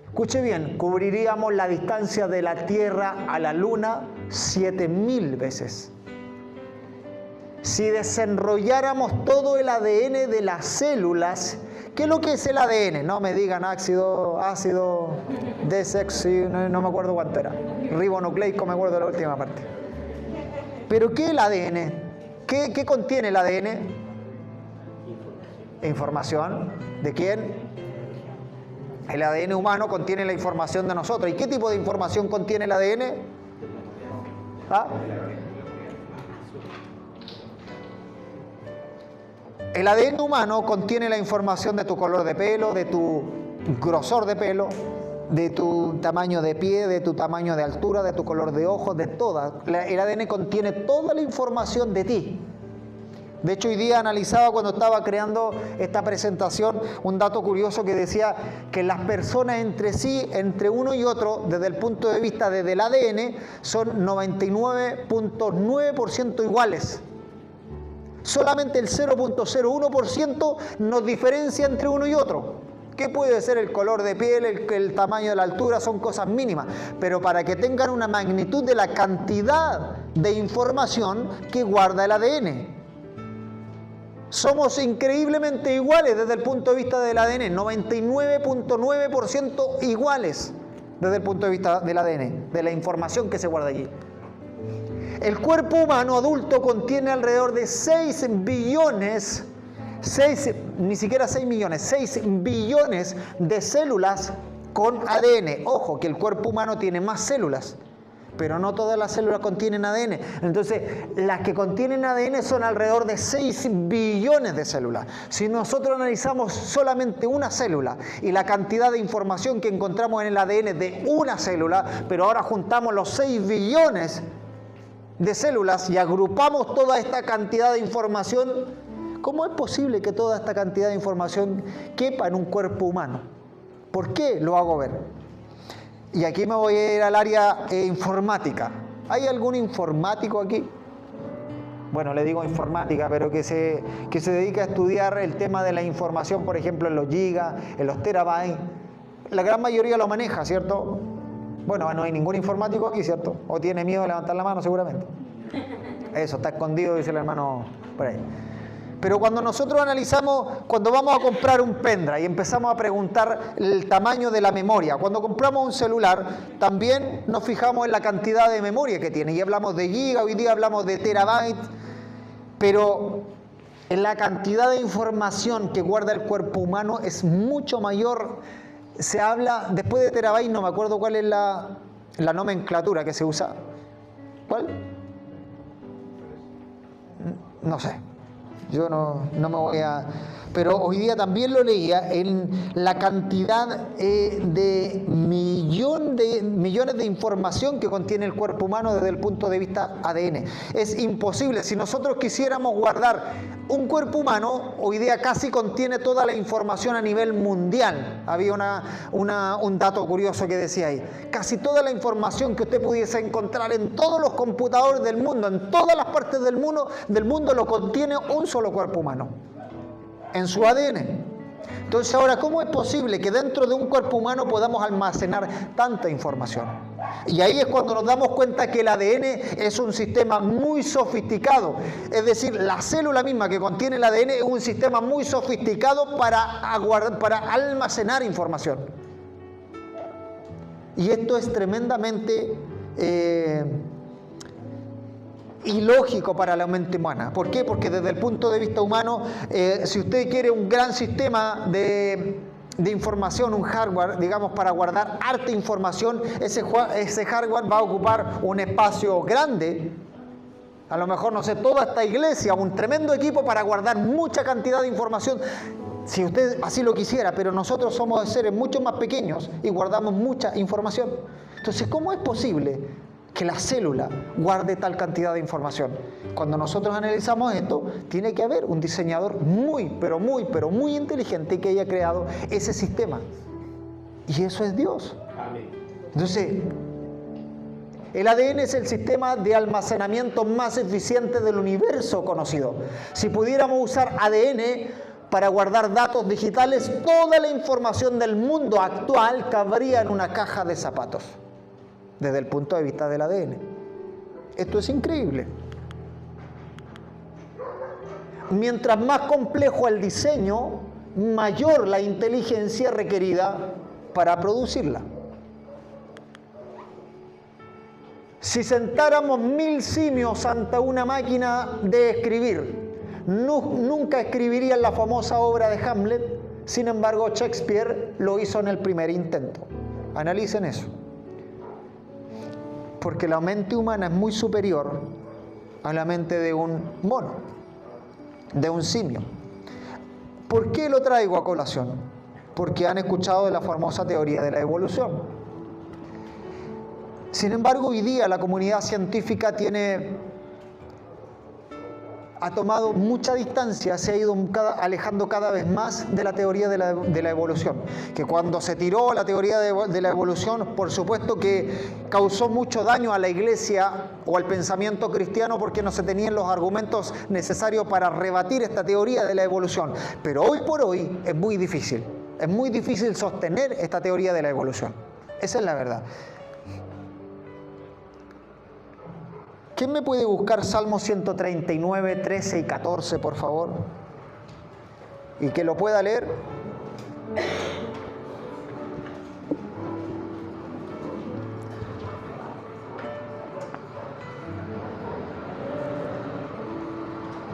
escuche bien, cubriríamos la distancia de la Tierra a la Luna 7.000 veces. Si desenrolláramos todo el ADN de las células, ¿qué es lo que es el ADN? No me digan ácido no me acuerdo cuánto era. Ribonucleico, me acuerdo de la última parte. ¿Pero qué es el ADN? ¿Qué contiene el ADN? Información. ¿De quién? El ADN humano contiene la información de nosotros. ¿Y qué tipo de información contiene el ADN? ¿Ah? El ADN humano contiene la información de tu color de pelo, de tu grosor de pelo, de tu tamaño de pie, de tu tamaño de altura, de tu color de ojos, de toda. El ADN contiene toda la información de ti. De hecho, hoy día analizaba cuando estaba creando esta presentación un dato curioso que decía que las personas entre sí, entre uno y otro, desde el punto de vista del ADN, son 99.9% iguales. Solamente el 0.01% nos diferencia entre uno y otro. ¿Qué puede ser el color de piel, el tamaño de la altura? Son cosas mínimas. Pero para que tengan una magnitud de la cantidad de información que guarda el ADN. Somos increíblemente iguales desde el punto de vista del ADN. 99.9% iguales desde el punto de vista del ADN, de la información que se guarda allí. El cuerpo humano adulto contiene alrededor de 6 billones, ni siquiera 6 millones, 6 billones de células con ADN. Ojo, que el cuerpo humano tiene más células, pero no todas las células contienen ADN. Entonces, las que contienen ADN son alrededor de 6 billones de células. Si nosotros analizamos solamente una célula y la cantidad de información que encontramos en el ADN de una célula, pero ahora juntamos los 6 billones de células y agrupamos toda esta cantidad de información, ¿cómo es posible que toda esta cantidad de información quepa en un cuerpo humano? ¿Por qué lo hago ver? Y aquí me voy a ir al área informática. ¿Hay algún informático aquí? Bueno, le digo informática, pero que se dedica a estudiar el tema de la información, por ejemplo, en los gigas, en los terabytes. La gran mayoría lo maneja, ¿cierto? Bueno, no hay ningún informático aquí, ¿cierto? O tiene miedo de levantar la mano, seguramente. Eso, está escondido, dice el hermano por ahí. Pero cuando nosotros analizamos, cuando vamos a comprar un pendrive y empezamos a preguntar el tamaño de la memoria, cuando compramos un celular, también nos fijamos en la cantidad de memoria que tiene. Y hablamos de giga, hoy día hablamos de terabytes, pero en la cantidad de información que guarda el cuerpo humano es mucho mayor. Se habla, después de terabyte, no me acuerdo cuál es la nomenclatura que se usa. ¿Cuál? No sé. Yo no me voy a... Pero hoy día también lo leía en la cantidad de millones de información que contiene el cuerpo humano desde el punto de vista ADN. Es imposible. Si nosotros quisiéramos guardar un cuerpo humano, hoy día casi contiene toda la información a nivel mundial. Había un dato curioso que decía ahí. Casi toda la información que usted pudiese encontrar en todos los computadores del mundo, en todas las partes del mundo lo contiene un solo cuerpo humano, en su ADN. Entonces ahora, ¿cómo es posible que dentro de un cuerpo humano podamos almacenar tanta información? Y ahí es cuando nos damos cuenta que el ADN es un sistema muy sofisticado. Es decir, la célula misma que contiene el ADN es un sistema muy sofisticado para almacenar información. Y esto es tremendamente ilógico para la mente humana. ¿Por qué? Porque desde el punto de vista humano, si usted quiere un gran sistema de información, un hardware, digamos, para guardar harta información, ese hardware va a ocupar un espacio grande, a lo mejor, no sé, toda esta iglesia, un tremendo equipo para guardar mucha cantidad de información, si usted así lo quisiera, pero nosotros somos seres mucho más pequeños y guardamos mucha información. Entonces, ¿cómo es posible que la célula guarde tal cantidad de información? Cuando nosotros analizamos esto, tiene que haber un diseñador muy inteligente que haya creado ese sistema. Y eso es Dios. Amén. Entonces, el ADN es el sistema de almacenamiento más eficiente del universo conocido. Si pudiéramos usar ADN para guardar datos digitales, toda la información del mundo actual cabría en una caja de zapatos, desde el punto de vista del ADN. Esto es increíble. Mientras más complejo el diseño, mayor la inteligencia requerida para producirla. Si sentáramos 1000 simios ante una máquina de escribir, nunca escribirían la famosa obra de Hamlet. Sin embargo, Shakespeare lo hizo en el primer intento. Analicen eso. Porque la mente humana es muy superior a la mente de un mono, de un simio. ¿Por qué lo traigo a colación? Porque han escuchado de la famosa teoría de la evolución. Sin embargo, hoy día la comunidad científica ha tomado mucha distancia, se ha ido alejando cada vez más de la teoría de la evolución. Que cuando se tiró la teoría de la evolución, por supuesto que causó mucho daño a la iglesia o al pensamiento cristiano, porque no se tenían los argumentos necesarios para rebatir esta teoría de la evolución. Pero hoy por hoy es muy difícil sostener esta teoría de la evolución. Esa es la verdad. ¿Quién me puede buscar Salmo 139, 13 y 14, por favor? Y que lo pueda leer.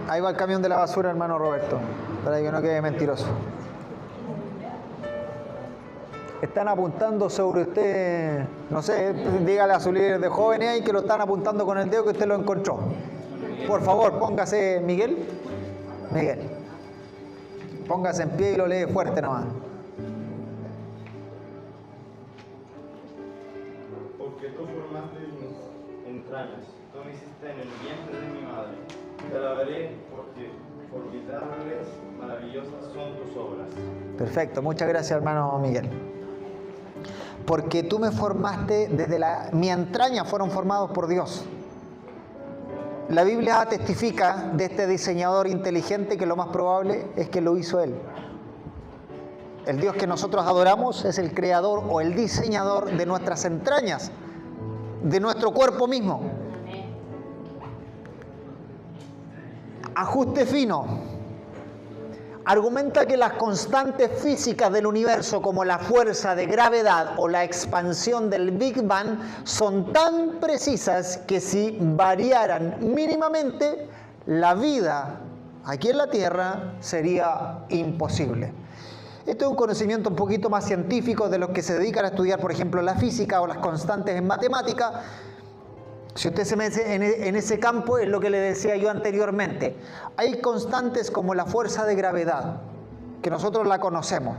Ahí va el camión de la basura, hermano Roberto, para que no quede mentiroso. Están apuntando sobre usted, no sé, dígale a su líder de jóvenes ahí que lo están apuntando con el dedo, que usted lo encontró. Por favor, póngase, Miguel, póngase en pie y lo lee fuerte nomás. Porque tú formaste mis entrañas, tú me hiciste en el vientre de mi madre. Te alabaré porque formidables, maravillosas son tus obras. Perfecto, muchas gracias, hermano Miguel. Porque tú me formaste desde mi entraña, fueron formados por Dios. La Biblia testifica de este diseñador inteligente que lo más probable es que lo hizo él. El Dios que nosotros adoramos es el creador o el diseñador de nuestras entrañas, de nuestro cuerpo mismo. Ajuste fino. Argumenta que las constantes físicas del universo, como la fuerza de gravedad o la expansión del Big Bang, son tan precisas que si variaran mínimamente, la vida aquí en la Tierra sería imposible. Esto es un conocimiento un poquito más científico de los que se dedican a estudiar, por ejemplo, la física o las constantes en matemática. Si usted se mete en ese campo, es lo que le decía yo anteriormente. Hay constantes como la fuerza de gravedad, que nosotros la conocemos.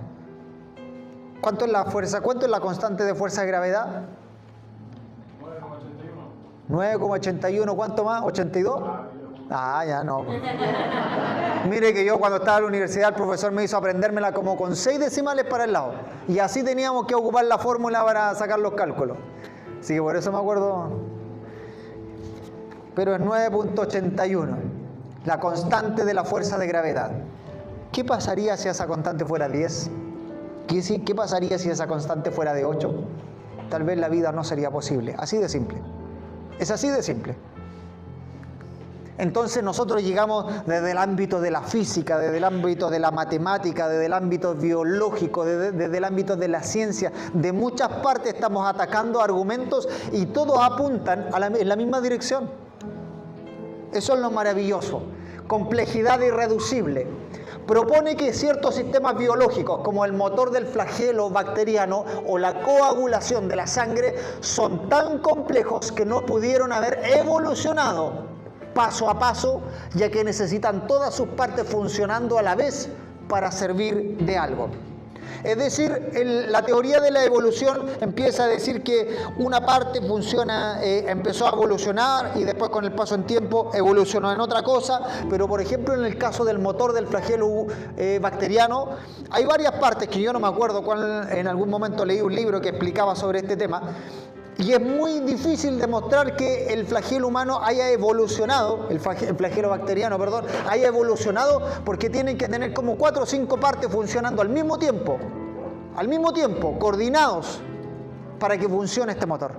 ¿Cuánto es la constante de fuerza de gravedad? 9,81. ¿Cuánto más? ¿82? Ah, ya no. Mire que yo cuando estaba en la universidad el profesor me hizo aprendérmela como con 6 decimales para el lado. Y así teníamos que ocupar la fórmula para sacar los cálculos. Así que por eso me acuerdo. Pero es 9,81. La constante de la fuerza de gravedad. ¿Qué pasaría si esa constante fuera 10? ¿Qué pasaría si esa constante fuera de 8? Tal vez la vida no sería posible. Así de simple. Es así de simple. Entonces nosotros llegamos desde el ámbito de la física, desde el ámbito de la matemática, desde el ámbito biológico, desde el ámbito de la ciencia. De muchas partes estamos atacando argumentos y todos apuntan en la misma dirección. Eso es lo maravilloso. Complejidad irreducible. Propone que ciertos sistemas biológicos, como el motor del flagelo bacteriano o la coagulación de la sangre, son tan complejos que no pudieron haber evolucionado paso a paso, ya que necesitan todas sus partes funcionando a la vez para servir de algo. Es decir, la teoría de la evolución empieza a decir que una parte empezó a evolucionar y después con el paso en tiempo evolucionó en otra cosa, pero por ejemplo en el caso del motor del flagelo bacteriano, hay varias partes que yo no me acuerdo cuál, en algún momento leí un libro que explicaba sobre este tema, y es muy difícil demostrar que el flagelo humano haya evolucionado, el flagelo bacteriano, perdón, haya evolucionado porque tienen que tener como 4 o 5 partes funcionando al mismo tiempo, coordinados para que funcione este motor.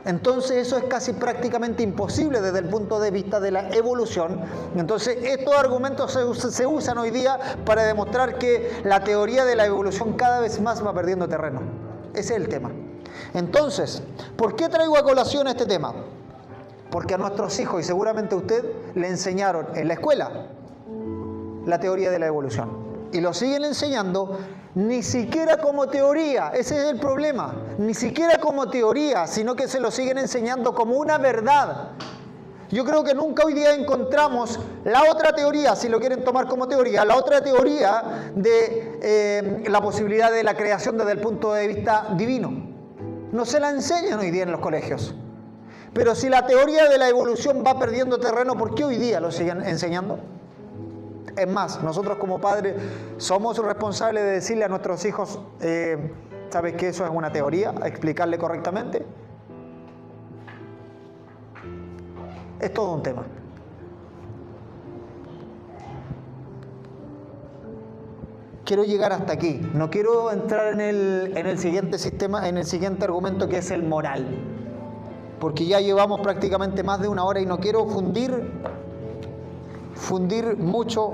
Entonces eso es casi prácticamente imposible desde el punto de vista de la evolución. Entonces estos argumentos se usan hoy día para demostrar que la teoría de la evolución cada vez más va perdiendo terreno. Ese es el tema. Entonces, ¿por qué traigo a colación este tema? Porque a nuestros hijos, y seguramente a usted, le enseñaron en la escuela la teoría de la evolución. Y lo siguen enseñando ni siquiera como teoría. Ese es el problema. Ni siquiera como teoría, sino que se lo siguen enseñando como una verdad. Yo creo que nunca hoy día encontramos la otra teoría, si lo quieren tomar como teoría, la otra teoría de la posibilidad de la creación desde el punto de vista divino. No se la enseñan hoy día en los colegios. Pero si la teoría de la evolución va perdiendo terreno, ¿por qué hoy día lo siguen enseñando? Es más, nosotros como padres somos responsables de decirle a nuestros hijos, ¿sabes que eso es una teoría? A explicarle correctamente. Es todo un tema. Quiero llegar hasta aquí. No quiero entrar en el siguiente sistema, en el siguiente argumento, que es el moral. Porque ya llevamos prácticamente más de 1 hora y no quiero fundir mucho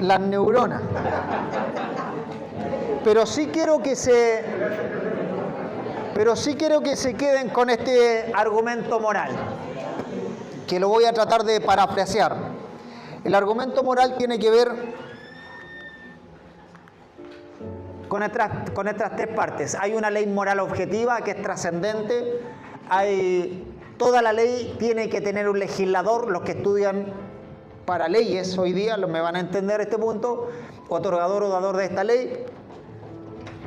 las neuronas. Pero sí quiero que se queden con este argumento moral, que lo voy a tratar de parafrasear. El argumento moral tiene que ver con estas 3 partes. Hay una ley moral objetiva que es trascendente. Toda la ley tiene que tener un legislador. Los que estudian para leyes hoy día me van a entender este punto. Otorgador o dador de esta ley.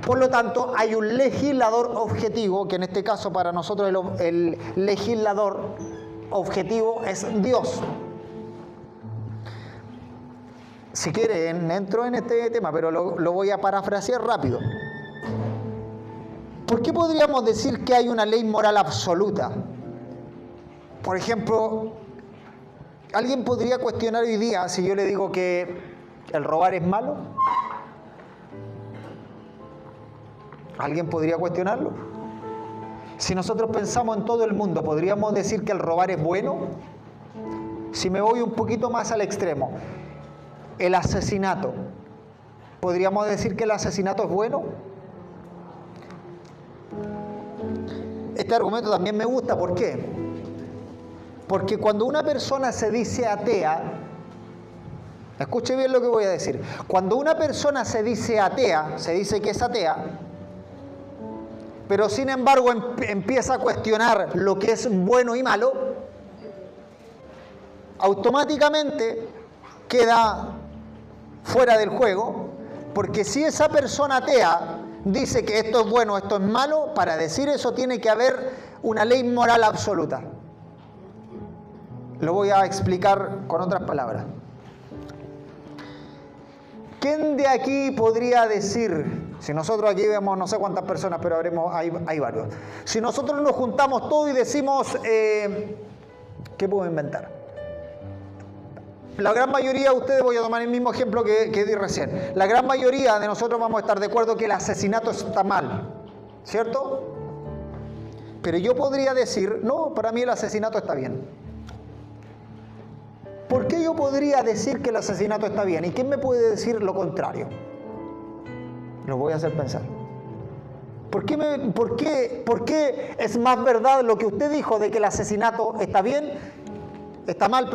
Por lo tanto, hay un legislador objetivo, que en este caso para nosotros el legislador objetivo es Dios. Si quieren, entro en este tema, pero lo voy a parafrasear rápido. ¿Por qué podríamos decir que hay una ley moral absoluta? Por ejemplo, ¿alguien podría cuestionar hoy día si yo le digo que el robar es malo? ¿Alguien podría cuestionarlo? Si nosotros pensamos en todo el mundo, ¿podríamos decir que el robar es bueno? Si me voy un poquito más al extremo, el asesinato, ¿podríamos decir que el asesinato es bueno? Este argumento también me gusta. ¿Por qué? Porque cuando una persona se dice atea, escuche bien lo que voy a decir, cuando una persona se dice atea, se dice que es atea, pero sin embargo empieza a cuestionar lo que es bueno y malo, automáticamente queda fuera del juego, porque si esa persona atea dice que esto es bueno, esto es malo, para decir eso tiene que haber una ley moral absoluta. Lo voy a explicar con otras palabras. ¿Quién de aquí podría decir, si nosotros aquí vemos no sé cuántas personas, pero hay varios, si nosotros nos juntamos todos y decimos, ¿qué puedo inventar? La gran mayoría, ustedes, voy a tomar el mismo ejemplo que di recién, la gran mayoría de nosotros vamos a estar de acuerdo que el asesinato está mal, ¿cierto? Pero yo podría decir, no, para mí el asesinato está bien. ¿Por qué yo podría decir que el asesinato está bien? ¿Y quién me puede decir lo contrario? Lo voy a hacer pensar. ¿Por qué es más verdad lo que usted dijo de que el asesinato está mal,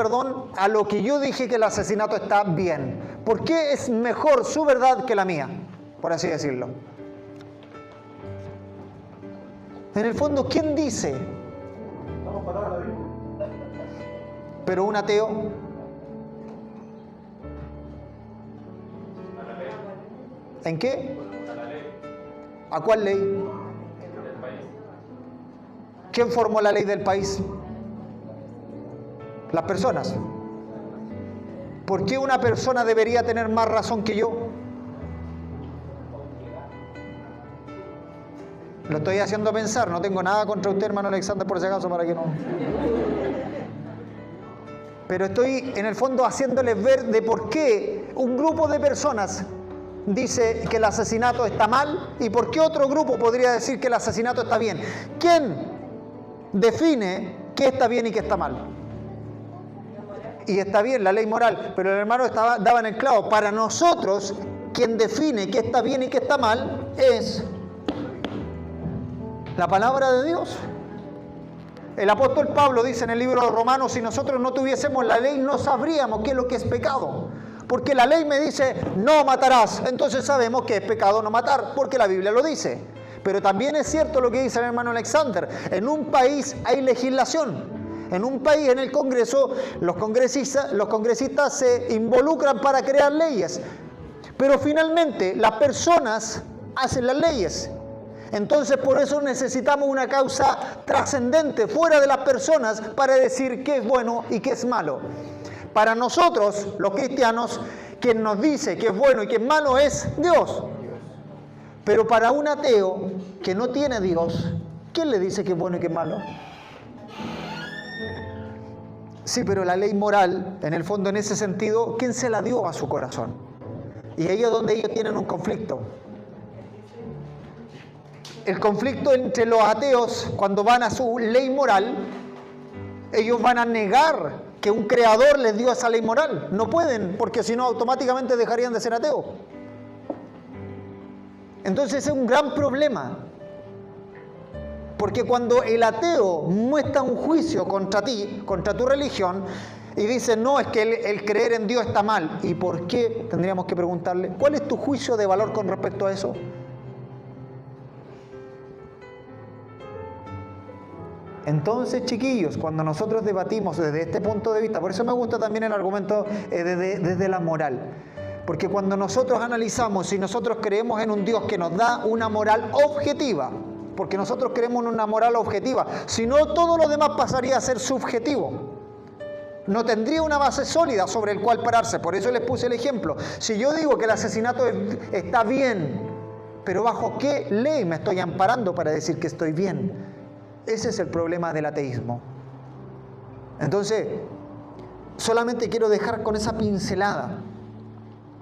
a lo que yo dije que el asesinato está bien? ¿Por qué es mejor su verdad que la mía? Por así decirlo. En el fondo, ¿quién dice? Vamos a parar la Biblia. Pero un ateo. ¿En qué? ¿A cuál ley? ¿Quién formó la ley del país? Las personas. ¿Por qué una persona debería tener más razón que yo? Lo estoy haciendo pensar, no tengo nada contra usted, hermano Alexander, por si acaso, para que no... Pero estoy en el fondo haciéndoles ver de por qué un grupo de personas dice que el asesinato está mal y por qué otro grupo podría decir que el asesinato está bien. ¿Quién define qué está bien y qué está mal? Y está bien la ley moral, pero el hermano daba en el clavo. Para nosotros, quien define qué está bien y qué está mal es la palabra de Dios. El apóstol Pablo dice en el libro de Romanos, si nosotros no tuviésemos la ley, no sabríamos qué es lo que es pecado. Porque la ley me dice, no matarás. Entonces sabemos que es pecado no matar, porque la Biblia lo dice. Pero también es cierto lo que dice el hermano Alexander. En un país hay legislación. En un país, en el Congreso, los congresistas se involucran para crear leyes. Pero finalmente, las personas hacen las leyes. Entonces, por eso necesitamos una causa trascendente, fuera de las personas, para decir qué es bueno y qué es malo. Para nosotros, los cristianos, quien nos dice qué es bueno y qué es malo es Dios. Pero para un ateo que no tiene Dios, ¿quién le dice qué es bueno y qué es malo? Sí, pero la ley moral, en el fondo, en ese sentido, ¿quién se la dio a su corazón? Y ahí es donde ellos tienen un conflicto. El conflicto entre los ateos, cuando van a su ley moral, ellos van a negar que un creador les dio esa ley moral. No pueden, porque si no automáticamente dejarían de ser ateos. Entonces es un gran problema. Porque cuando el ateo muestra un juicio contra ti, contra tu religión, y dice, no, es que el creer en Dios está mal. ¿Y por qué? Tendríamos que preguntarle, ¿cuál es tu juicio de valor con respecto a eso? Entonces, chiquillos, cuando nosotros debatimos desde este punto de vista, por eso me gusta también el argumento desde la moral, porque cuando nosotros analizamos y nosotros creemos en un Dios que nos da una moral objetiva, porque nosotros creemos en una moral objetiva, si no todo lo demás pasaría a ser subjetivo, no tendría una base sólida sobre el cual pararse. Por eso les puse el ejemplo. Si yo digo que el asesinato está bien, pero ¿bajo qué ley me estoy amparando para decir que estoy bien? Ese es el problema del ateísmo. Entonces, solamente quiero dejar con esa pincelada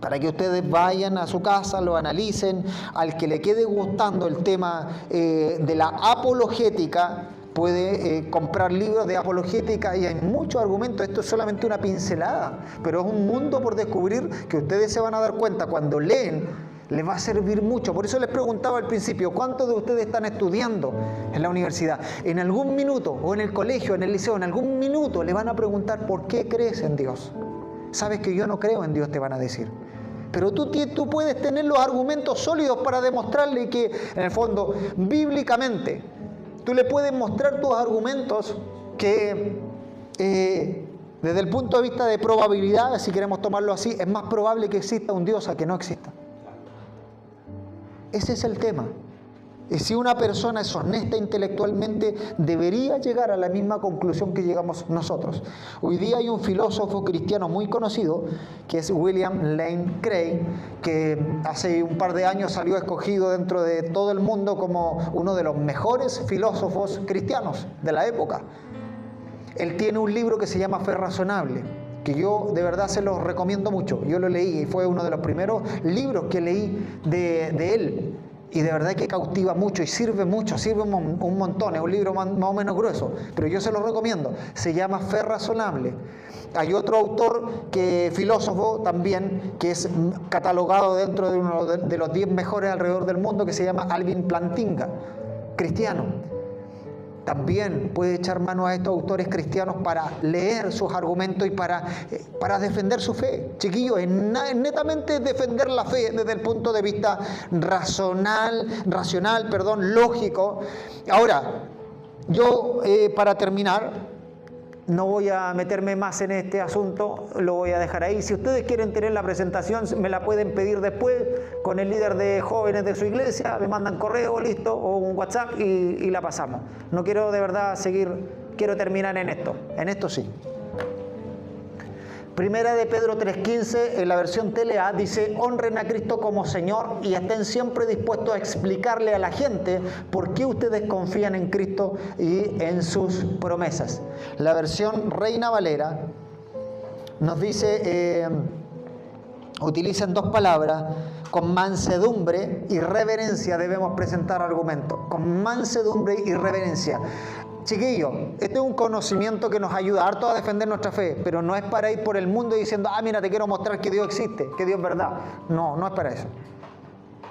para que ustedes vayan a su casa, lo analicen. Al que le quede gustando el tema de la apologética, puede comprar libros de apologética y hay muchos argumentos. Esto es solamente una pincelada, pero es un mundo por descubrir que ustedes se van a dar cuenta cuando leen. Les va a servir mucho. Por eso les preguntaba al principio, ¿cuántos de ustedes están estudiando en la universidad? En algún minuto, o en el colegio, en el liceo, en algún minuto le van a preguntar, ¿por qué crees en Dios? Sabes que yo no creo en Dios, te van a decir. Pero tú puedes tener los argumentos sólidos para demostrarle que, en el fondo, bíblicamente, tú le puedes mostrar tus argumentos que, desde el punto de vista de probabilidad, si queremos tomarlo así, es más probable que exista un Dios a que no exista. Ese es el tema. Y si una persona es honesta intelectualmente, debería llegar a la misma conclusión que llegamos nosotros. Hoy día hay un filósofo cristiano muy conocido, que es William Lane Craig, que hace un par de años salió escogido dentro de todo el mundo como uno de los mejores filósofos cristianos de la época. Él tiene un libro que se llama Fe Razonable, que yo de verdad se los recomiendo mucho. Yo lo leí y fue uno de los primeros libros que leí de él. Y de verdad que cautiva mucho y sirve un montón. Es un libro más o menos grueso, pero yo se lo recomiendo. Se llama Fe Razonable. Hay otro autor, filósofo también, que es catalogado dentro de uno de los 10 mejores alrededor del mundo, que se llama Alvin Plantinga, cristiano. También puede echar mano a estos autores cristianos para leer sus argumentos y para defender su fe. Chiquillos, es netamente defender la fe desde el punto de vista racional, lógico. Ahora, yo para terminar, no voy a meterme más en este asunto, lo voy a dejar ahí. Si ustedes quieren tener la presentación, me la pueden pedir después con el líder de jóvenes de su iglesia, me mandan correo, listo, o un WhatsApp y la pasamos. No quiero de verdad quiero terminar en esto sí. Primera de Pedro 3:15, en la versión TLA, dice: honren a Cristo como Señor y estén siempre dispuestos a explicarle a la gente por qué ustedes confían en Cristo y en sus promesas. La versión Reina Valera nos dice, utilizan 2 palabras: con mansedumbre y reverencia debemos presentar argumentos. Con mansedumbre y reverencia. Chiquillos, este es un conocimiento que nos ayuda harto a defender nuestra fe, pero no es para ir por el mundo diciendo: mira, te quiero mostrar que Dios existe, que Dios es verdad. No es para eso.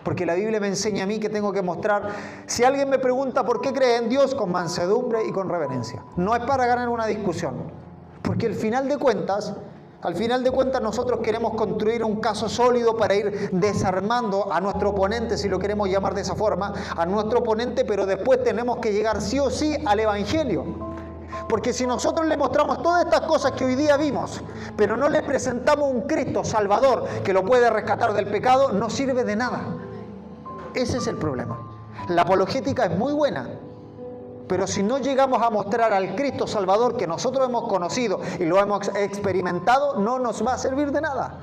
Porque la Biblia me enseña a mí que tengo que mostrar, si alguien me pregunta por qué cree en Dios, con mansedumbre y con reverencia. No es para ganar una discusión, porque al final de cuentas nosotros queremos construir un caso sólido para ir desarmando a nuestro oponente, si lo queremos llamar de esa forma, a nuestro oponente, pero después tenemos que llegar sí o sí al Evangelio. Porque si nosotros le mostramos todas estas cosas que hoy día vimos, pero no le presentamos un Cristo Salvador que lo puede rescatar del pecado, no sirve de nada. Ese es el problema. La apologética es muy buena, pero si no llegamos a mostrar al Cristo Salvador que nosotros hemos conocido y lo hemos experimentado, no nos va a servir de nada.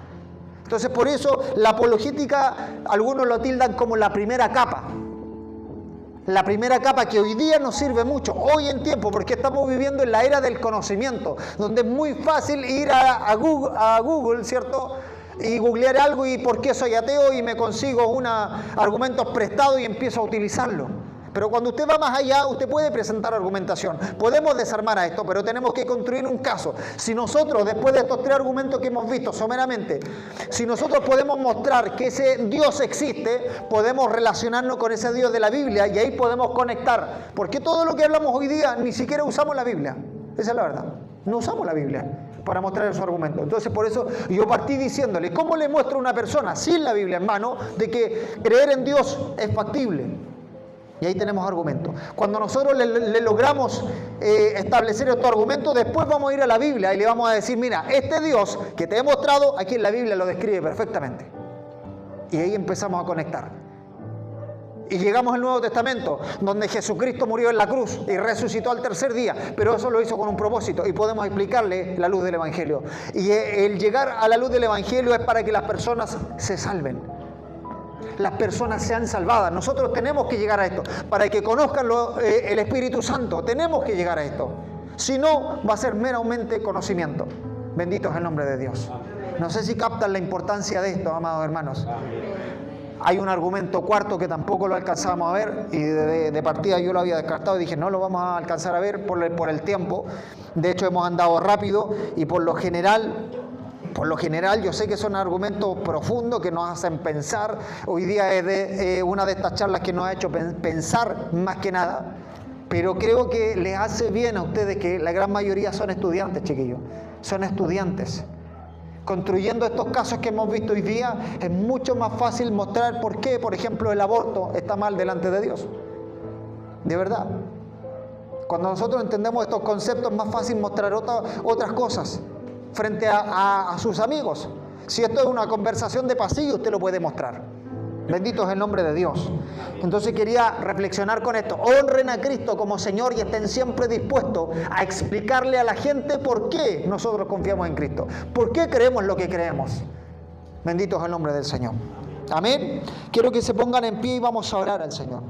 Entonces, por eso la apologética, algunos lo tildan como la primera capa. La primera capa que hoy día nos sirve mucho, hoy en tiempo, porque estamos viviendo en la era del conocimiento, donde es muy fácil ir a Google, ¿cierto?, y googlear algo y por qué soy ateo y me consigo argumentos prestados y empiezo a utilizarlo. Pero cuando usted va más allá, usted puede presentar argumentación. Podemos desarmar a esto, pero tenemos que construir un caso. Si nosotros, después de estos 3 argumentos que hemos visto someramente, si nosotros podemos mostrar que ese Dios existe, podemos relacionarnos con ese Dios de la Biblia y ahí podemos conectar. Porque todo lo que hablamos hoy día, ni siquiera usamos la Biblia. Esa es la verdad. No usamos la Biblia para mostrar su argumento. Entonces, por eso yo partí diciéndole, ¿cómo le muestro a una persona sin la Biblia en mano de que creer en Dios es factible? Y ahí tenemos argumentos. Cuando nosotros le logramos establecer estos argumentos, después vamos a ir a la Biblia y le vamos a decir: mira, este Dios que te he mostrado, aquí en la Biblia lo describe perfectamente. Y ahí empezamos a conectar. Y llegamos al Nuevo Testamento, donde Jesucristo murió en la cruz y resucitó al 3er día, pero eso lo hizo con un propósito y podemos explicarle la luz del Evangelio. Y el llegar a la luz del Evangelio es para que las personas se salven. Las personas sean salvadas. Nosotros tenemos que llegar a esto. Para que conozcan el Espíritu Santo, tenemos que llegar a esto. Si no, va a ser meramente conocimiento. Bendito es el nombre de Dios. No sé si captan la importancia de esto, amados hermanos. Hay un argumento cuarto que tampoco lo alcanzamos a ver y de partida yo lo había descartado y dije: no lo vamos a alcanzar a ver por el tiempo. De hecho, hemos andado rápido y por lo general yo sé que son argumentos profundos que nos hacen pensar. Hoy día es una de estas charlas que nos ha hecho pensar más que nada, pero creo que les hace bien a ustedes, que la gran mayoría son estudiantes, chiquillos, son estudiantes. construyendo estos casos que hemos visto hoy día, es mucho más fácil mostrar por qué, por ejemplo, el aborto está mal delante de Dios. De verdad. Cuando nosotros entendemos estos conceptos, es más fácil mostrar otras cosas frente a sus amigos. Si esto es una conversación de pasillo, usted lo puede mostrar. Bendito es el nombre de Dios. Entonces quería reflexionar con esto. Honren a Cristo como Señor y estén siempre dispuestos a explicarle a la gente por qué nosotros confiamos en Cristo. ¿Por qué creemos lo que creemos? Bendito es el nombre del Señor. Amén. Quiero que se pongan en pie y vamos a orar al Señor.